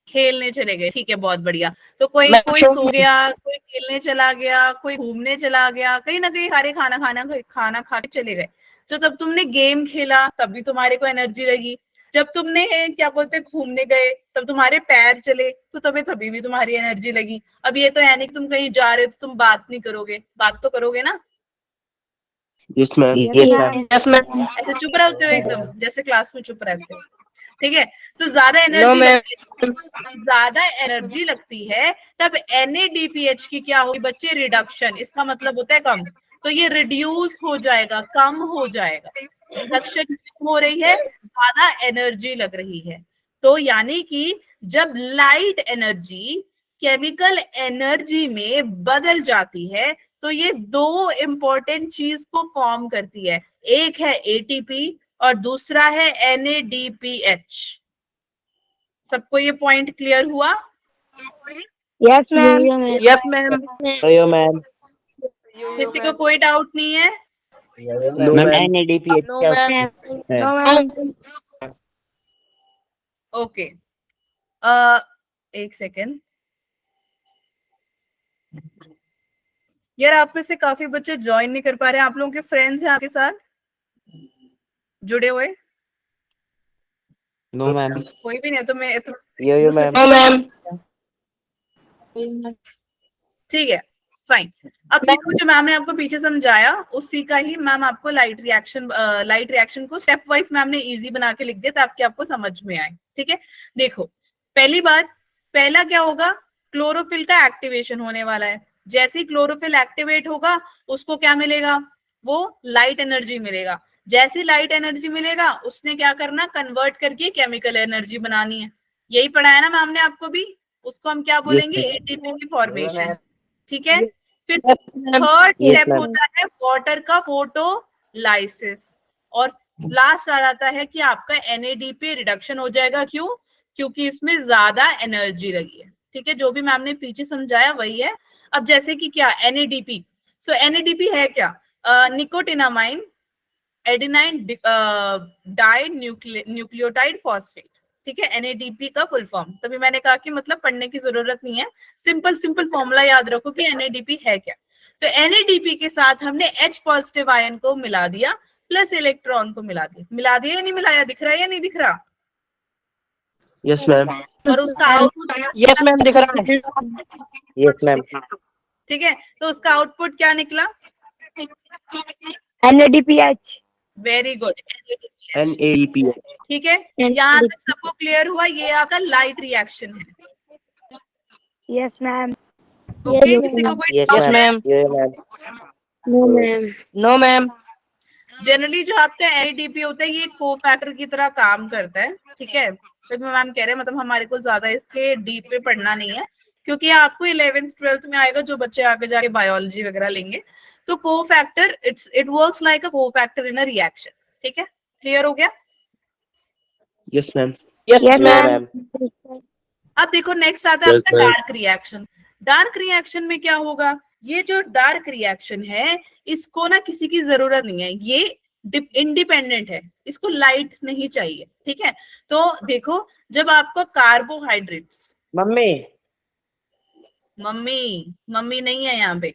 खेलने चले गए, ठीक है, बहुत बढ़िया। तो कोई मैं कोई शो- सो गया, कोई खेलने चला गया, कोई घूमने चला गया, कहीं ना कहीं सारे खाना खा के चले गए। तो तब तुमने गेम खेला तब भी तुम्हारे को एनर्जी लगी। जब तुमने क्या बोलते घूमने गए तब तुम्हारे पैर चले तो तुम्हें तभी भी तुम्हारी एनर्जी लगी। अब ये तो है नहीं कि तुम कहीं जा रहे हो तो तुम बात नहीं करोगे, बात तो करोगे ना। Yes, ma'am. Yes, ma'am. Yes, ma'am. ऐसे चुप रहते हो एकदम, जैसे क्लास में चुप रहते हो, ठीक है। तो ज्यादा No, एनर्जी ma'am. ज्यादा एनर्जी लगती है तब NADPH की क्या होगी बच्चे, रिडक्शन। इसका मतलब होता है कम, तो ये रिड्यूस हो जाएगा, कम हो जाएगा। रिडक्शन क्यों हो रही है, ज्यादा एनर्जी लग रही है। तो यानी कि जब लाइट एनर्जी केमिकल एनर्जी में बदल जाती है तो ये दो इंपॉर्टेंट चीज को फॉर्म करती है, एक है ATP और दूसरा है NADPH। सबको ये पॉइंट क्लियर हुआ? Yes, ma'am. Yes, ma'am. Yo, ma'am. किसी को कोई डाउट नहीं है? No, Ma'am, ma'am. NADPH No, क्या ma'am. होता है? No, ma'am. ओके, एक सेकेंड यार, आप में से काफी बच्चे ज्वाइन नहीं कर पा रहे हैं। आप लोगों के फ्रेंड्स हैं आपके साथ जुड़े हुए? No, ma'am. कोई भी नहीं है तो मैं Yo, ma'am. No, ma'am. ठीक है, फाइन। अब देखो जो मैम ने आपको पीछे समझाया उसी का ही मैम आपको लाइट रिएक्शन को स्टेप वाइज मैम ने इजी बना के लिख दिया ताकि आपको समझ में आए, ठीक है। देखो पहली बात, पहला क्या होगा, क्लोरोफिल का एक्टिवेशन होने वाला है। जैसे ही क्लोरोफिल एक्टिवेट होगा उसको क्या मिलेगा, वो लाइट एनर्जी मिलेगा। जैसी लाइट एनर्जी मिलेगा उसने क्या करना, कन्वर्ट करके केमिकल एनर्जी बनानी है। यही पढ़ाया ना मैम ने आपको भी, उसको हम क्या बोलेंगे, ATP की फॉर्मेशन, ठीक है। फिर थर्ड Yes, स्टेप ma'am. होता है वाटर का फोटोलाइसिस, और लास्ट आ जाता है कि आपका NADP रिडक्शन हो जाएगा। क्यों? क्योंकि इसमें ज्यादा एनर्जी लगी है, ठीक है। जो भी मैम ने पीछे समझाया वही है। अब जैसे कि क्या NADP, सो NADP है क्या, निकोटिनामाइन एडेनाइन डाई न्यूक्लियोटाइड फॉस्फेट, ठीक है। NADP का फुल फॉर्म, तभी मैंने कहा कि मतलब पढ़ने की जरूरत नहीं है, सिंपल फॉर्मूला याद रखो कि NADP है क्या। तो NADP के साथ हमने H पॉजिटिव आयन को मिला दिया प्लस इलेक्ट्रॉन को मिला दिया या नहीं मिलाया, दिख रहा है या नहीं दिख रहा? Yes, ma'am. और उसका आउटपुट, Yes, ma'am. दिख रहा है. Yes, ma'am. ठीक है, तो उसका आउटपुट क्या निकला? NADPH. Very good, NADPH. ठीक है। यहाँ तक सबको क्लियर हुआ, ये आपका लाइट रिएक्शन है। Yes, ma'am. ओके, किसी को कोई Yes, Yes, ma'am. ma'am. Yo, ma'am. No, ma'am. No, ma'am. Generally जो आपका NADP होता है ये कोफैक्टर की तरह काम करता है, ठीक है। तो मैम कह रहे हैं मतलब हमारे को ज्यादा इसके डीप पे पढ़ना नहीं है, क्योंकि आपको 11th 12th में आएगा जो बच्चे आगे जाके बायोलॉजी वगैरह लेंगे। तो cofactor it works like a cofactor in a reaction, ठीक है। क्लियर हो गया? Yes, ma'am. Yes, Yo, ma'am. ma'am. अब देखो नेक्स्ट आता है आपका डार्क रिएक्शन। डार्क रिएक्शन में क्या होगा, ये जो डार्क रिएक्शन है इसको ना किसी की जरूरत नहीं है, ये इंडिपेंडेंट है, इसको लाइट नहीं चाहिए, ठीक है। तो देखो जब आपको कार्बोहाइड्रेट्स, मम्मी. मम्मी नहीं है यहाँ पे,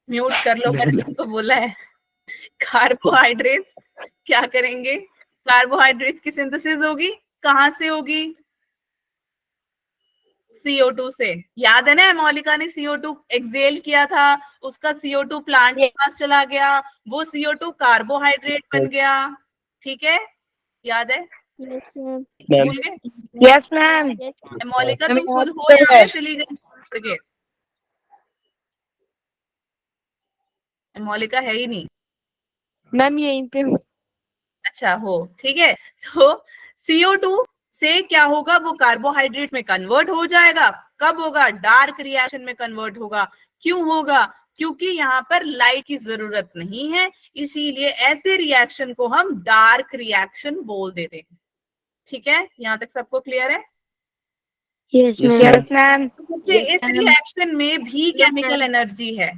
म्यूट कर लो, मैंने तुमको बोला है। कार्बोहाइड्रेट्स क्या करेंगे, कार्बोहाइड्रेट्स की सिंथेसिस होगी, कहाँ से होगी, CO2 से। याद है ना मौलिका ने CO2 एक्सेल किया था, उसका CO2 प्लांट के पास चला गया, वो CO2 कार्बोहाइड्रेट बन गया, ठीक है, याद है? Yes, ma'am. Ma'am. भूल गए? Yes, ma'am. मौलिका तुम खुद हो Yes, या चली गई? मौलिका है ही नहीं। मैम यहीं पे हूँ। अच्छा हो, ठीक है। तो CO2 से क्या होगा, वो कार्बोहाइड्रेट में कन्वर्ट हो जाएगा। कब होगा, डार्क रिएक्शन में कन्वर्ट होगा। क्यों होगा, क्योंकि यहाँ पर लाइट की जरूरत नहीं है, इसीलिए ऐसे रिएक्शन को हम डार्क रिएक्शन बोल देते हैं, ठीक है। यहाँ तक सबको क्लियर है? Yes, Yes, ma'am. ma'am. इस रिएक्शन में भी केमिकल एनर्जी है,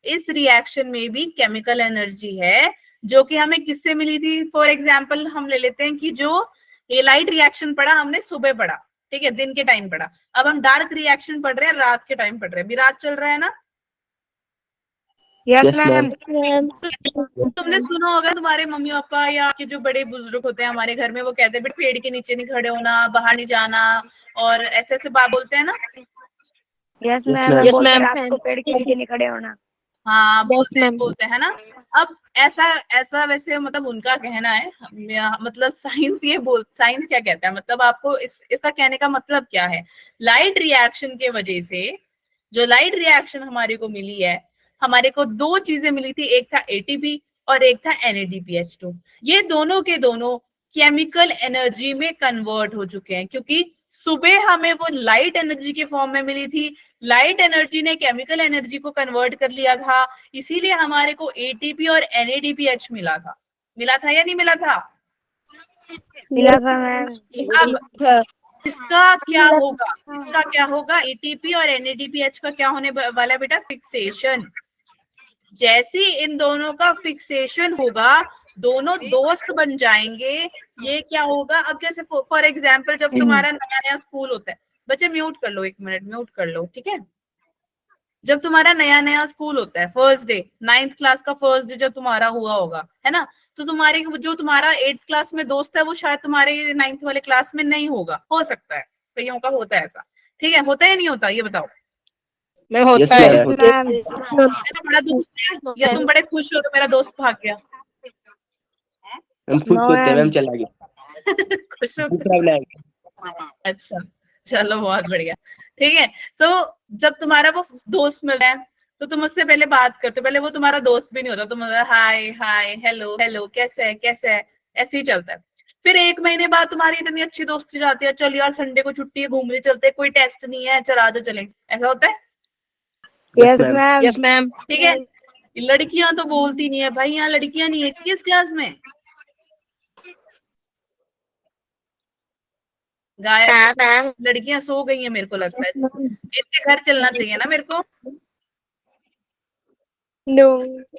इस रिएक्शन में भी केमिकल एनर्जी है जो कि हमें किससे मिली थी। फॉर एग्जाम्पल हम ले लेते हैं कि जो ये लाइट रिएक्शन पढ़ा हमने सुबह पढ़ा, ठीक है, दिन के टाइम पढ़ा। अब हम डार्क रिएक्शन पढ़ रहे हैं, रात के टाइम पढ़ रहे हैं। अभी रात चल रहा है ना? Yes, Yes, ma'am. तुमने सुना होगा, तुम्हारे मम्मी पापा या आपके जो बड़े बुजुर्ग होते हैं हमारे घर में, वो कहते हैं बेटा पेड़ के नीचे नहीं खड़े होना, बाहर नहीं जाना, और ऐसे ऐसे बात बोलते हैं ना। Yes, Yes, ma'am. ma'am. Yes, बोलते ma'am. रात को पेड़ के नीचे नहीं खड़े होना। हाँ Yes, ma'am. बोलते हैं ना। अब ऐसा ऐसा वैसे मतलब उनका कहना है, मतलब साइंस क्या कहता है, मतलब आपको इसका कहने का मतलब क्या है? लाइट रिएक्शन के वजह से जो लाइट रिएक्शन हमारे को मिली है, हमारे को दो चीजें मिली थी, एक था एटीपी और एक था NADPH2। ये दोनों के दोनों केमिकल एनर्जी में कन्वर्ट हो चुके हैं, क्योंकि सुबह हमें वो लाइट एनर्जी के फॉर्म में मिली थी, लाइट एनर्जी ने केमिकल एनर्जी को कन्वर्ट कर लिया था, इसीलिए हमारे को एटीपी और NADPH मिला था या नहीं मिला था? मिला था मैम। अब इसका क्या होगा? एटीपी और NADPH का क्या होने वाला है बेटा? फिक्सेशन। जैसे इन दोनों का फिक्सेशन होगा, दोनों दोस्त बन जाएंगे। ये क्या होगा? अब जैसे फॉर एग्जाम्पल जब तुम्हारा नया नया स्कूल होता है, बच्चे म्यूट कर लो, 1 मिनट म्यूट कर लो, ठीक है। जब तुम्हारा नया नया स्कूल होता है, फर्स्ट डे, 9th क्लास का फर्स्ट डे जब तुम्हारा हुआ होगा, है ना, तो तुम्हारे जो तुम्हारा 8th क्लास में दोस्त है, वो शायद तुम्हारे 9th वाले क्लास में नहीं होगा, हो सकता है, कईयों का होता है ऐसा, ठीक है। होता है या नहीं होता, ये बताओ। मैं होता Yes, है। ma'am. मैम। तो बड़ा दुख है, या तुम बड़े खुश हो तो मेरा दोस्त भाग गया? हम खुद No, होते हैं, ma'am. मैम चला गया। खुश होते? दूसरा बनाएंगे। अच्छा, चलो बहुत बढ़िया, ठीक है। तो जब तुम्हारा वो दोस्त मिलता है, तो तुम उससे पहले बात करते हो, पहले वो तुम्हारा दोस्त भी नहीं होता, तुम हाय हाय हेलो हेलो कैसे है, ऐसे ही चलता है। फिर 1 महीने बाद तुम्हारी इतनी अच्छी दोस्ती जाती है, चल यार संडे को छुट्टी है, घूमने चलते हैं, कोई टेस्ट नहीं है, चल आज चलें, ऐसा होता है? Yes, Yes, ma'am. ma'am. Yes ma'am. ठीक है। लड़कियां तो बोलती नहीं है भाई, यहाँ लड़कियां नहीं है किस क्लास में? गायब। हाँ, मैम। लड़कियां सो गई हैं मेरे को लगता है, इनके घर चलना चाहिए ना मेरे को। No.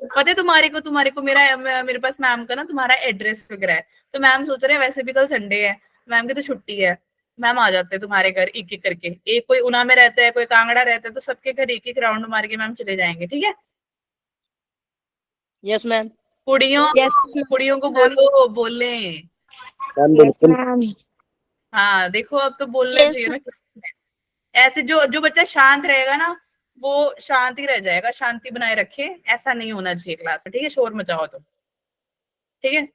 पता है तुम्हारे को मेरे पास मैम का ना तुम्हारा एड्रेस वगैरह है, तो मैम सोच रहे हैं वैसे भी कल संडे है, मैम की तो छुट्टी है, मैम आ जाते हैं तुम्हारे घर एक एक करके, एक कोई ऊना में रहता है, कोई कांगड़ा रहता है, तो सबके घर एक एक राउंड मार के मैम चले जाएंगे, ठीक है। Yes ma'am. कुड़ियों Yes. कुड़ियों को बोलो, बोले। मैम Yes, बिल्कुल। ma'am. हाँ देखो, अब तो बोलना Yes, चाहिए ना किसी में। ऐसे जो बच्चा शांत रहेगा ना, वो शांत ही रह जाएगा, शांति बनाए रखे, ऐसा नहीं होना चाहिए क्लास में, ठीक है, शोर मचाओ तो, ठीक है।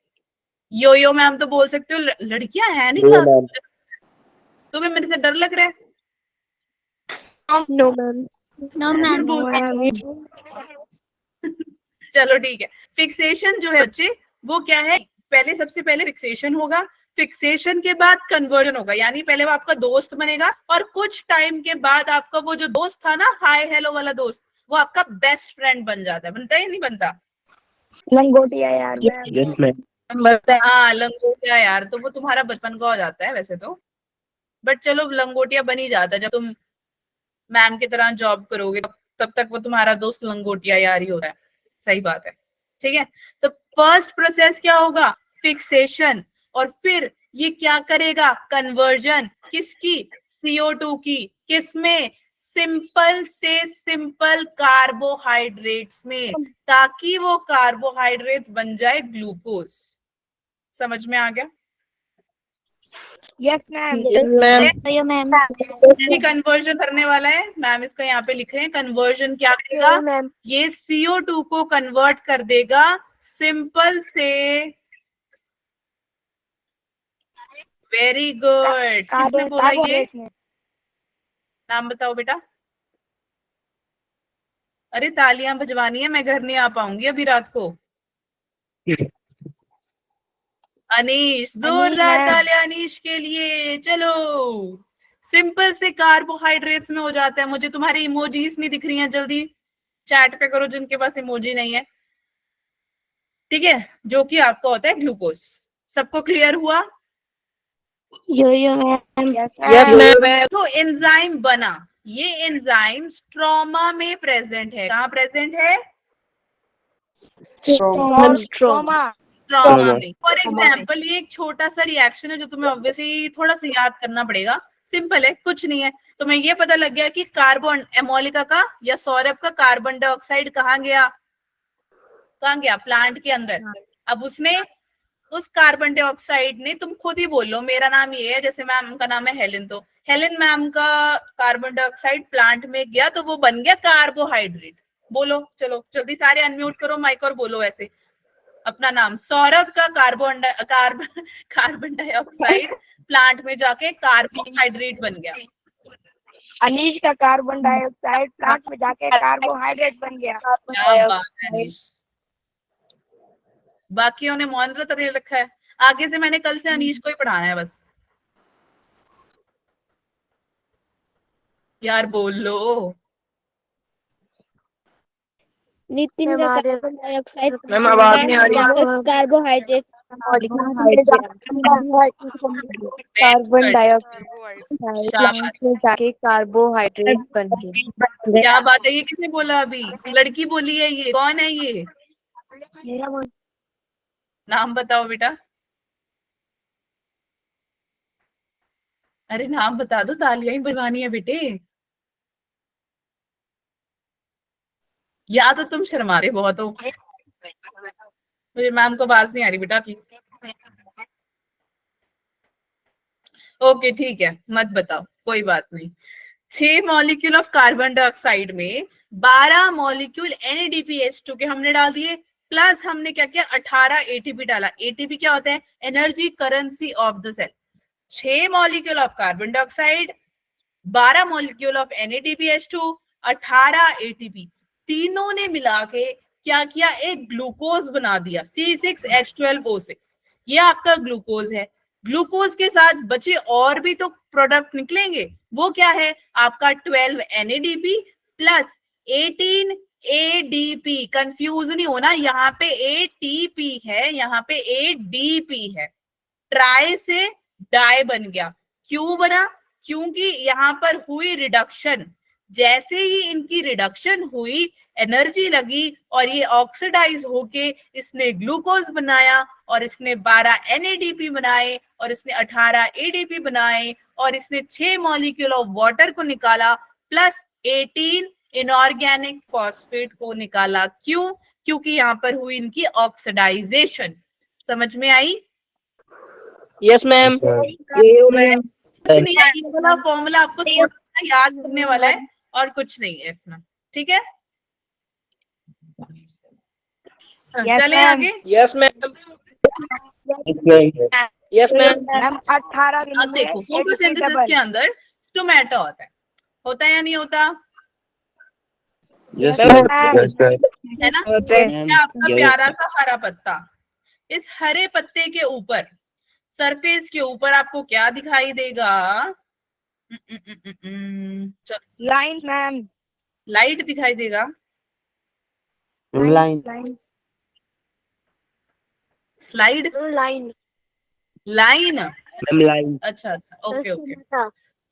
यो मैम तो बोल सकते हो, लड़कियां हैं नहीं No, क्लास ma'am. में, तुम्हें मेरे से डर लग रहा है? No, ma'am. No, ma'am. No, ma'am. चलो ठीक है। फिक्सेशन जो है बच्चे, वो क्या है? पहले सबसे पहले फिक्सेशन होगा, फिक्सेशन के बाद कन्वर्जन होगा, यानी पहले वो आपका दोस्त बनेगा, और कुछ टाइम के बाद आपका वो जो दोस्त था ना, हाय हेलो वाला दोस्त, वो आपका बेस्ट फ्रेंड बन जाता है। बनता है या नहीं बनता? लंगोटिया यार मैम। Yes, ma'am. हाँ लंगोटिया यार, तो वो तुम्हारा बचपन का हो जाता है वैसे तो, बट चलो लंगोटिया बन ही जाता है। जब तुम मैम की तरह जॉब करोगे, तब तक वो तुम्हारा दोस्त लंगोटिया यार ही होता है, सही बात है, ठीक है। तो फर्स्ट प्रोसेस क्या होगा? फिक्सेशन। और फिर ये क्या करेगा? कन्वर्जन। किसकी? CO2 की। किसमें? सिंपल से सिंपल कार्बोहाइड्रेट्स में, ताकि वो कार्बोहाइड्रेट्स बन जाए ग्लूकोज। समझ में आ गया? Yes, ma'am. मैम। कन्वर्जन करने वाला है मैम, इसका यहाँ पे लिख रहे हैं। कन्वर्जन क्या करेगा? Yes, ma'am. ये CO2 को कन्वर्ट कर देगा सिंपल से, वेरी गुड। किसने बोला ये? नाम बताओ बेटा। अरे तालियां बजवानी है, मैं घर नहीं आ पाऊंगी अभी रात को। अनीश, जोरदार मैम। तालियां अनीश के लिए। चलो, सिंपल से कार्बोहाइड्रेट्स में हो जाता है। मुझे तुम्हारी इमोजीज नहीं दिख रही हैं, जल्दी चैट पे करो जिनके पास इमोजी नहीं है, ठीक है, जो कि आपका होता है ग्लूकोज। सबको क्लियर हुआ? Yo, ma'am. Yes ma'am. तो एंजाइम बना, ये एंजाइम स्ट्रोमा में प्रेजेंट है। कहाँ प्रेजेंट है? Ma'am, strong. स्ट्रोमा में। फॉर एग्जाम्पल ये एक छोटा सा रिएक्शन है जो तुम्हें ऑब्वियसली थोड़ा सा याद करना पड़ेगा। सिंपल है, कुछ नहीं है। तो मैं ये पता लग गया कि कार्बन एमोलिका का या सौरभ का कार्बन डाइऑक्साइड कहाँ गया, प्लांट के अंदर। अब उसने उस कार्बन डाइऑक्साइड ने, तुम खुद ही बोल लो, मेरा नाम ये है, जैसे मैम का नाम है हेलेन, तो हेलेन मैम का कार्बन डाइऑक्साइड प्लांट में गया तो वो बन गया कार्बोहाइड्रेट। बोलो, चलो जल्दी सारे अनम्यूट करो माइक और बोलो ऐसे अपना नाम। सौरभ का कार्बन डाइऑक्साइड प्लांट में जाके कार्बोहाइड्रेट बन गया। अनीश का कार्बन डाइऑक्साइड प्लांट में जाके कार्बोहाइड्रेट बन गया। क्या बात है अनीश, बाकियों ने मौन व्रत ले रखा है। आगे से मैंने कल से अनीश को ही पढ़ाना है बस। यार बोल लो। नितिन का कार्बन डाइऑक्साइड मैम आवाज नहीं आ रही। कार्बोहाइड्रेट कार्बन डाइऑक्साइड प्लांट में जाके कार्बोहाइड्रेट बन गया। क्या बात है, ये किसने बोला अभी? लड़की बोली है, ये कौन है? ये नाम बताओ बेटा। अरे नाम बता दो, तालियां ही बजवानी है बेटे। या तो तुम शर्माते बहुत हो। मुझे मैम को आवाज नहीं आ रही बेटा की। ओके ठीक है, मत बताओ, कोई बात नहीं। 6 मॉलिक्यूल ऑफ कार्बन डाइऑक्साइड में 12 मॉलिक्यूल NADPH2 के हमने डाल दिए, प्लस हमने क्या किया, 18 ATP डाला। ATP क्या होता है? Energy currency of the cell. 6 molecule of carbon dioxide, 12 molecule of NADPH2, 18 ATP, तीनों ने मिला के क्या किया, एक ग्लूकोज बना दिया, C6H12O6। ये आपका ग्लूकोज है। ग्लूकोज के साथ बचे और भी तो प्रोडक्ट निकलेंगे, वो क्या है आपका 12 NADP प्लस 18 ADP। कंफ्यूज नहीं होना, यहाँ पे ATP है, यहाँ पे ADP है। ट्राई से डाई बन गया। क्यों बना? क्योंकि यहाँ पर हुई रिडक्शन। जैसे ही इनकी रिडक्शन हुई, एनर्जी लगी और ये ऑक्सीडाइज होके इसने ग्लूकोज बनाया, और इसने 12 NADP बनाए, और इसने 18 ADP बनाए, और इसने 6 मॉलिक्यूल ऑफ वाटर को निकाला, प्लस 18 इनऑर्गेनिक फॉस्फेट को निकाला। क्यों? क्योंकि यहाँ पर हुई इनकी ऑक्सीडाइजेशन। समझ में आई? Yes ma'am. कुछ नहीं है, ये वाला फॉर्मूला आपको थोड़ा सा याद करने वाला है और कुछ नहीं है इसमें, ठीक है? चले आगे। Yes ma'am. Yes ma'am. 18 अब देखो, फोटोसिंथेसिस के अंदर स्टोमेटा होता है या नहीं होता? Yes, ma'am. है ना? ये आपका प्यारा सा हरा पत्ता। इस हरे पत्ते के ऊपर, सरफेस के ऊपर आपको क्या दिखाई देगा? लाइन मैम, लाइट दिखाई देगा। Line. Slide, line line. Ma'am, line. अच्छा अच्छा, ओके ओके।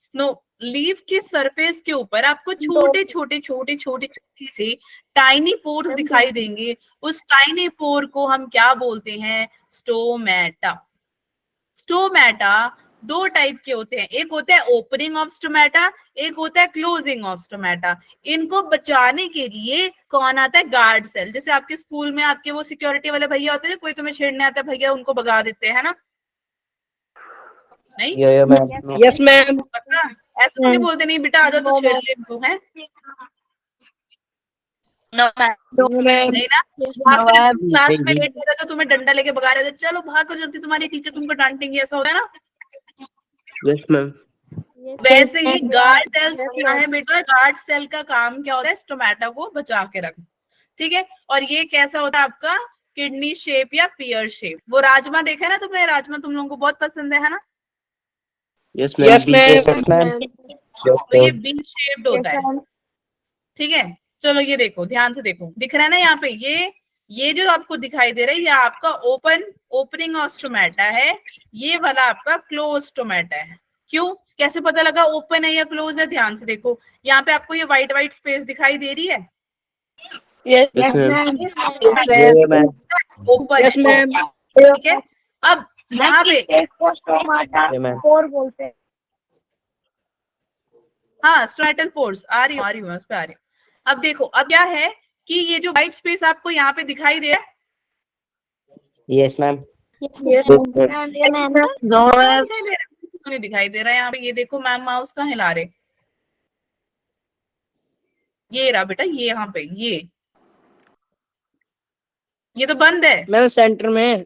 स्नो लीफ के सरफेस के ऊपर आपको छोटे छोटे छोटे छोटे छोटे से टाइनी पोर्स दिखाई देंगे। उस टाइनी पोर को हम क्या बोलते हैं? स्टोमेटा। स्टोमेटा 2 टाइप के होते हैं, एक होता है ओपनिंग ऑफ स्टोमेटा, एक होता है क्लोजिंग ऑफ स्टोमेटा। इनको बचाने के लिए कौन आता है? Guard cell. जैसे आपके स्कूल में आपके वो सिक्योरिटी वाले भैया होते हैं, कोई तुम्हें छेड़ने आता है भैया, उनको भगा देते हैं ना? नहीं? Yes ma'am. पक्का? ऐसा तो नहीं बोलते, नहीं बेटा आजा तो छेड़ ले तू, है नहीं ना? आप क्लास में लेट हो रहे तो तुम्हें डंडा लेके भगा रहे थे, चलो भाग कर जल्दी, तुम्हारी टीचर तुमको डांटेंगे, ऐसा होता है ना? Yes, ma'am. वैसे ही गार्ड सेल्स क्या है बेटा? गार्ड सेल का काम क्या होता है? स्टोमेटा को बचा के रखना, ठीक है? और ये कैसा होता है आपका? किडनी शेप या पियर शेप। वो राजमा देखा है ना तुमने? राजमा तुम लोगों को बहुत पसंद है ना? Yes, ma'am. Yes, ma'am. Yes, ma'am. तो ये बी शेप्ड होता है, ठीक है? चलो ये देखो, ध्यान से देखो, दिख रहा है ना यहाँ पे? ये जो आपको दिखाई दे रहा है, ये आपका ओपनिंग ऑफ स्टोमेटा है, ये वाला आपका क्लोज स्टोमेटा है। क्यों? कैसे पता लगा ओपन है या क्लोज है? ध्यान से देखो, यहाँ पे आपको ये व्हाइट स्पेस दिखाई दे रही है। Yes, ma'am. Yeah, ma'am. Open yes ma'am. ठीक है? अब यहाँ पे स्टोमेटा Yeah, ma'am. पोर बोलते हैं। हाँ स्टोमेटल पोर्स, आ रही हूँ उस पे आ रही हूँ। अब देखो अब क्या है कि ये जो व्हाइट स्पेस आपको यहाँ पे दिखाई दे रहा है, यस मैम। नहीं दिखाई दे रहा है यहाँ पे, ये देखो मैम माउस कहाँ हिला रहे, ये रहा बेटा, ये यहाँ पे ये तो बंद है, मैम सेंटर में।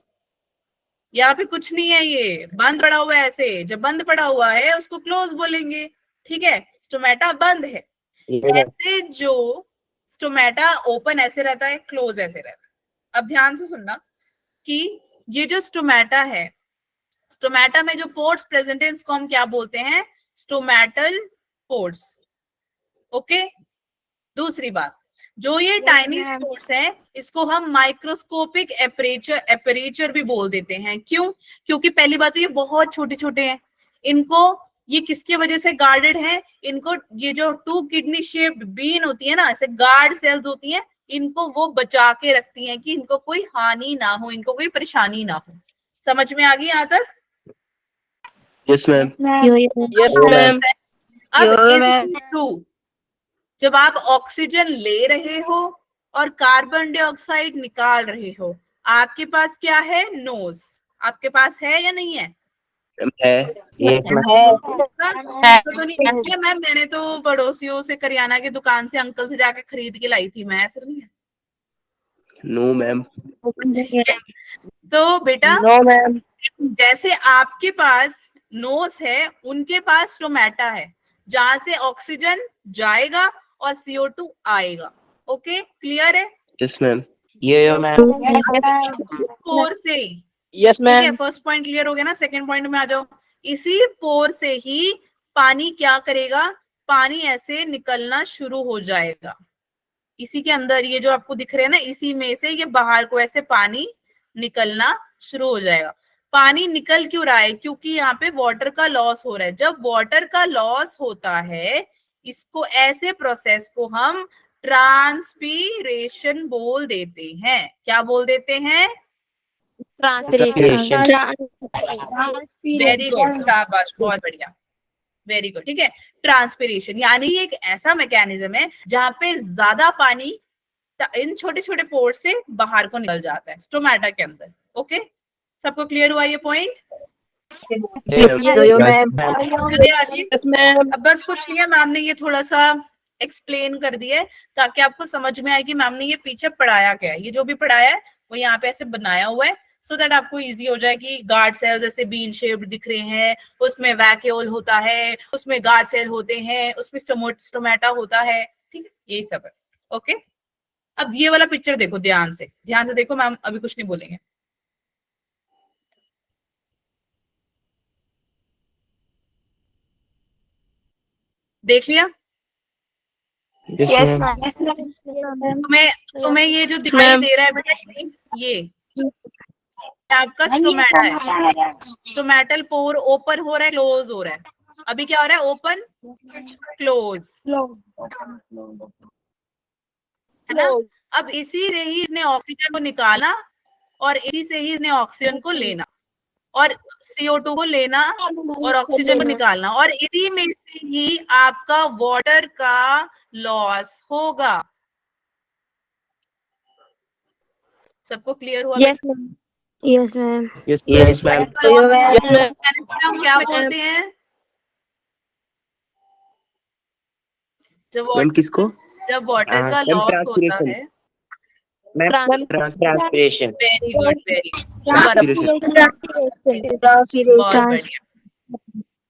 यहाँ पे कुछ नहीं है, ये बंद पड़ा हुआ है। ऐसे जब बंद पड़ा हुआ है उसको क्लोज बोलेंगे, ठीक है। स्टोमेटा बंद है, ऐसे जो स्टोमेटा ओपन ऐसे रहता है, क्लोज ऐसे रहता है। अब ध्यान से सुनना कि ये जो स्टोमेटा है, स्टोमेटा में जो पोर्ट्स प्रेजेंट है इसको हम क्या बोलते हैं, स्टोमेटल पोर्ट्स। ओके, दूसरी बात, जो ये टाइनी स्पोर्ट्स है इसको हम माइक्रोस्कोपिक एपरेचर भी बोल देते हैं। क्यों? क्योंकि पहली बात तो ये बहुत छोटे छोटे हैं, इनको ये किसके वजह से गार्डेड है, इनको ये जो 2 किडनी शेप्ड बीन होती है ना, ऐसे गार्ड सेल्स होती हैं, इनको वो बचा के रखती हैं कि इनको कोई हानि ना हो, इनको कोई परेशानी ना हो। समझ में आ गई यहाँ तक? Yes ma'am. Yes ma'am. अब जब आप ऑक्सीजन ले रहे हो और कार्बन डाइऑक्साइड निकाल रहे हो, आपके पास क्या है, नोज। आपके पास है या नहीं है? है। तो नहीं है मैम, मैंने तो पड़ोसियों से करियाना की दुकान से अंकल से जाके खरीद के लाई थी मैं, ऐसा नहीं है। No ma'am. तो बेटा नो मैम। जैसे आपके पास नोज है, उनके पास स्टोमेटा है, जहां से ऑक्सीजन जाएगा और CO2 आएगा। ओके, क्लियर है? Yes ma'am. ये मैम। पोर से ही, यस ठीक है, मैम। फर्स्ट पॉइंट क्लियर हो गया ना। सेकंड पॉइंट में आ जाओ। इसी पोर से ही पानी क्या करेगा, पानी ऐसे निकलना शुरू हो जाएगा। इसी के अंदर ये जो आपको दिख रहे हैं ना, इसी में से ये बाहर को ऐसे पानी निकलना शुरू हो जाएगा। पानी निकल क्यों रहा है? क्योंकि यहाँ पे वाटर का लॉस हो रहा है। जब वाटर का लॉस होता है, इसको ऐसे प्रोसेस को हम ट्रांसपीरेशन बोल देते हैं। क्या बोल देते हैं? ट्रांसपिरेशन। वेरी गुड, शाबाश, बहुत बढ़िया, वेरी गुड, ठीक है। ट्रांसपिरेशन यानी एक ऐसा मैकेनिज्म है जहां पे ज्यादा पानी इन छोटे छोटे पोर से बाहर को निकल जाता है स्टोमेटा के अंदर। ओके, सबको क्लियर हुआ ये पॉइंट? अब बस कुछ नहीं है, मैम ने ये थोड़ा सा एक्सप्लेन कर दिया है ताकि आपको समझ में आए कि मैम ने ये पीछे पढ़ाया क्या है। ये जो भी पढ़ाया है वो यहाँ पे ऐसे बनाया हुआ है सो दैट आपको इजी हो जाए कि गार्ड सेल्स ऐसे बीन शेप्ड दिख रहे हैं, उसमें वैक्यूल होता है, उसमें गार्ड सेल होते हैं, उसमें स्टोमेटा होता है, ठीक है, यही सब है। ओके, अब ये वाला पिक्चर देखो, ध्यान से देखो, मैम अभी कुछ नहीं बोलेंगे। देख लिया? Yes ma'am. तुम्हें ये जो दिखाई दे रहा है बेटा, ये आपका स्टोमेटा है। स्टोमेटल पोर ओपन हो रहा है, क्लोज हो रहा है। अभी क्या हो रहा है, ओपन क्लोज, है ना? अब इसी से ही इसने ऑक्सीजन को निकाला और इसी से ही इसने ऑक्सीजन को लेना और CO2 को लेना और ऑक्सीजन को निकालना, और इसी में से ही आपका वाटर का लॉस होगा। सबको क्लियर हुआ? Yes ma'am. Yes ma'am. Yes ma'am. हम क्या बोलते हैं मैम किसको? जब वाटर का लॉस होता है? ट्रांसपिरेशन। वेरी गुड, वेरी बहुत बढ़िया,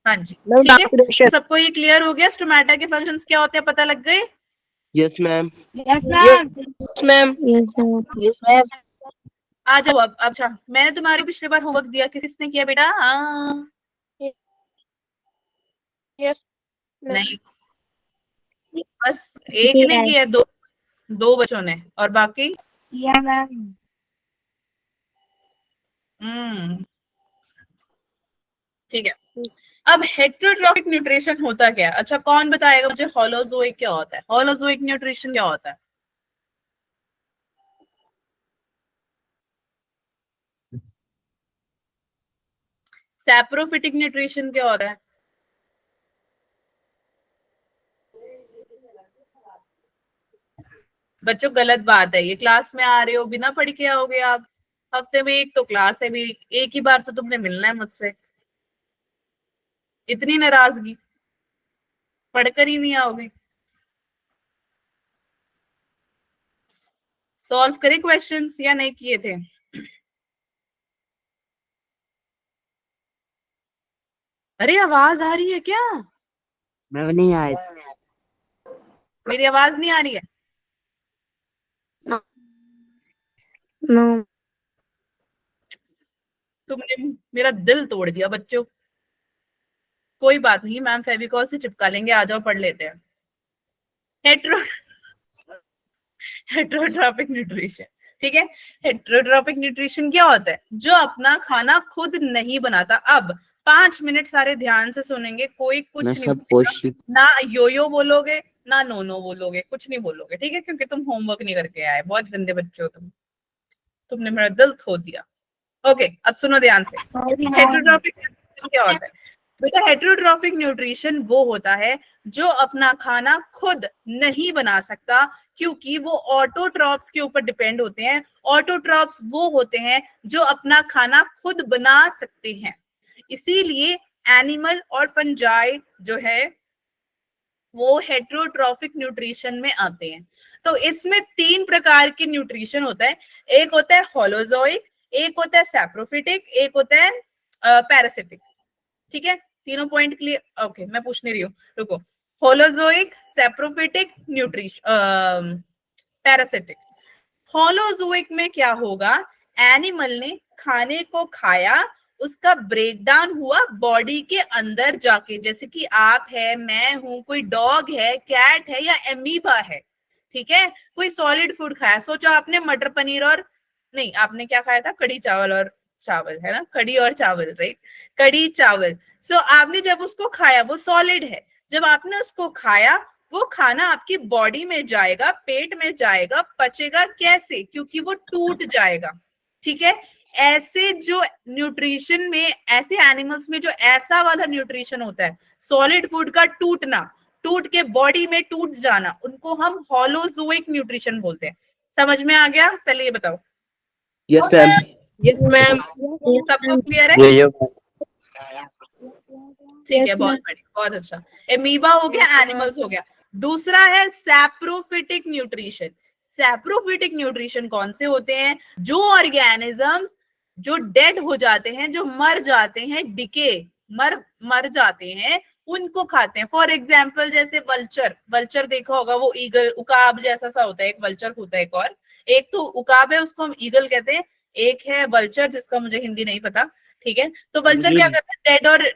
हाँ जी, ठीक है। सबको ये क्लियर हो गया? स्टोमेटा के फंक्शंस क्या होते हैं, पता लग गए? Yes ma'am. Yes ma'am. Yes ma'am. आ जाओ अब। अच्छा, मैंने तुम्हारे पिछले बार होमवर्क दिया, किसने किया बेटा? नहीं, बस एक ने किया, दो बच्चों ने, और बाकी? ठीक है। अब हेटेरोट्रॉफिक न्यूट्रिशन होता क्या है? अच्छा, कौन बताएगा मुझे होलोजोइक क्या होता है? होलोजोइक न्यूट्रिशन क्या होता है? सैप्रोफिटिक न्यूट्रिशन क्या होता है? बच्चों गलत बात है ये, क्लास में आ रहे हो बिना पढ़ के आओगे आप, हफ्ते में एक तो क्लास है भी, एक ही बार तो तुमने मिलना है मुझसे, इतनी नाराजगी, पढ़कर ही नहीं आओगे। सॉल्व करे क्वेश्चंस या नहीं किए थे? अरे आवाज आ रही है क्या? मैं नहीं आया। मेरी आवाज नहीं आ रही है? नो। तुमने मेरा दिल तोड़ दिया बच्चों। कोई बात नहीं, मैम फेविकॉल से चिपका लेंगे, आ जाओ पढ़ लेते हैं। हेट्रोट्रॉपिक न्यूट्रिशन, ठीक है। हेट्रोट्रॉपिक न्यूट्रिशन क्या होता है? जो अपना खाना खुद नहीं बनाता। अब 5 मिनट सारे ध्यान से सुनेंगे, कोई कुछ ना नहीं सब बोलेगा, पोषक ना यो बोलोगे ना नो बोलोगे, कुछ नहीं बोलोगे, ठीक है, क्योंकि तुम होमवर्क नहीं करके आए, बहुत गंदे बच्चे हो तुमने मेरा दिल खो दिया। ओके, अब सुनो ध्यान से। हेट्रोट्रॉपिक न्यूट्रिशन क्या होता है बेटा? हेट्रोट्रॉपिक न्यूट्रिशन वो होता है जो अपना खाना खुद नहीं बना सकता, क्योंकि वो ऑटोट्रॉप्स के ऊपर डिपेंड होते हैं। ऑटोट्रॉप्स वो होते हैं जो अपना खाना खुद बना सकते हैं, इसीलिए एनिमल और फंजाई जो है वो हेट्रोट्रॉफिक न्यूट्रिशन में आते हैं। तो इसमें 3 प्रकार के न्यूट्रिशन होता है। एक होता है होलोजोइक, एक होता है सैप्रोफिटिक, एक होता है पैरासिटिक, ठीक है। तीनों पॉइंट क्लियर? ओके, मैं पूछ नहीं रही हूँ, रुको। Holozoic, saprophytic, parasitic. होलोजोइक में क्या होगा? एनिमल ने खाने को खाया, उसका ब्रेकडाउन हुआ बॉडी के अंदर जाके, जैसे कि आप है, मैं हूं, कोई डॉग है, कैट है या एमीबा है, ठीक है। कोई सॉलिड फूड खाया, सोचो आपने मटर पनीर और नहीं, आपने क्या खाया था? कड़ी चावल और चावल, है ना, कड़ी और चावल, राइट, कड़ी चावल। सो आपने जब उसको खाया, वो सॉलिड है, जब आपने उसको खाया वो खाना आपकी बॉडी में जाएगा, पेट में जाएगा, पचेगा कैसे? क्योंकि वो टूट जाएगा, ठीक है। ऐसे जो न्यूट्रिशन में, ऐसे एनिमल्स में जो ऐसा वाला न्यूट्रिशन होता है, सॉलिड फूड का टूटना, टूट के बॉडी में टूट जाना, उनको हम होलोजोइक न्यूट्रिशन बोलते हैं। समझ में आ गया? पहले ये बताओ। Yes ma'am. Yes ma'am. सबको क्लियर है? ये ठीक है, बहुत बढ़िया, बहुत अच्छा। एमीबा हो गया, एनिमल्स हो गया। दूसरा है सैप्रोफिटिक न्यूट्रिशन। सैप्रोफिटिक न्यूट्रिशन कौन से होते हैं? जो ऑर्गेनिजम्स जो डेड हो जाते हैं, जो मर जाते हैं, डिके, मर जाते हैं, उनको खाते हैं। फॉर एग्जाम्पल जैसे वल्चर, वल्चर देखा होगा, वो ईगल, उकाब जैसा सा होता है, एक वल्चर होता है, एक और, एक तो उकाब है, उसको हम ईगल कहते हैं, एक है वल्चर जिसका मुझे हिंदी नहीं पता, ठीक है। तो वल्चर क्या करता है? डेड और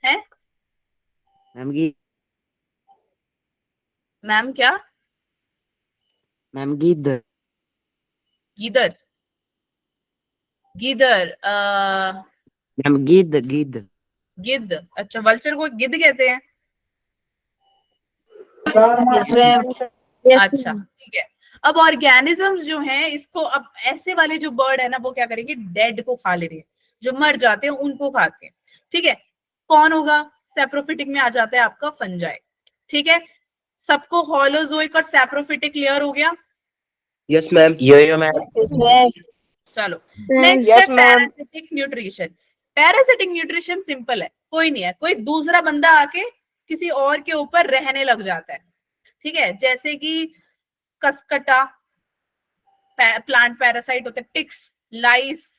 है मैम की मैम क्या? मैम गिद्ध। गीदर, गीदर, मैम गिद्ध गिद्ध। गिद्ध, अच्छा, वल्चर को गिद्ध कहते हैं। Yes ma'am. अच्छा, ठीक है। अब ऑर्गेनिजम्स जो हैं, इसको अब ऐसे वाले जो बर्ड है ना, वो क्या करेंगे? डेड को खा लेते हैं, जो मर जाते हैं उनको खाते हैं, ठीक है। कौन होगा? सैप्रोफिटिक में आ जाता है आपका फंजाई, ठीक है। सबको होलोजोइक और सैप्रोफिटिक क्लियर हो गया? Yes ma'am. Yo ma'am. चलो, नेक्स्ट Yes, है ma'am. Parasitic nutrition. Parasitic nutrition simple है, कोई नहीं है, कोई दूसरा बंदा आके किसी और के ऊपर रहने लग जाता है, ठीक है। जैसे कि कसकटा, प्लांट पैरासाइट होते हैं, टिक्स, लाइस,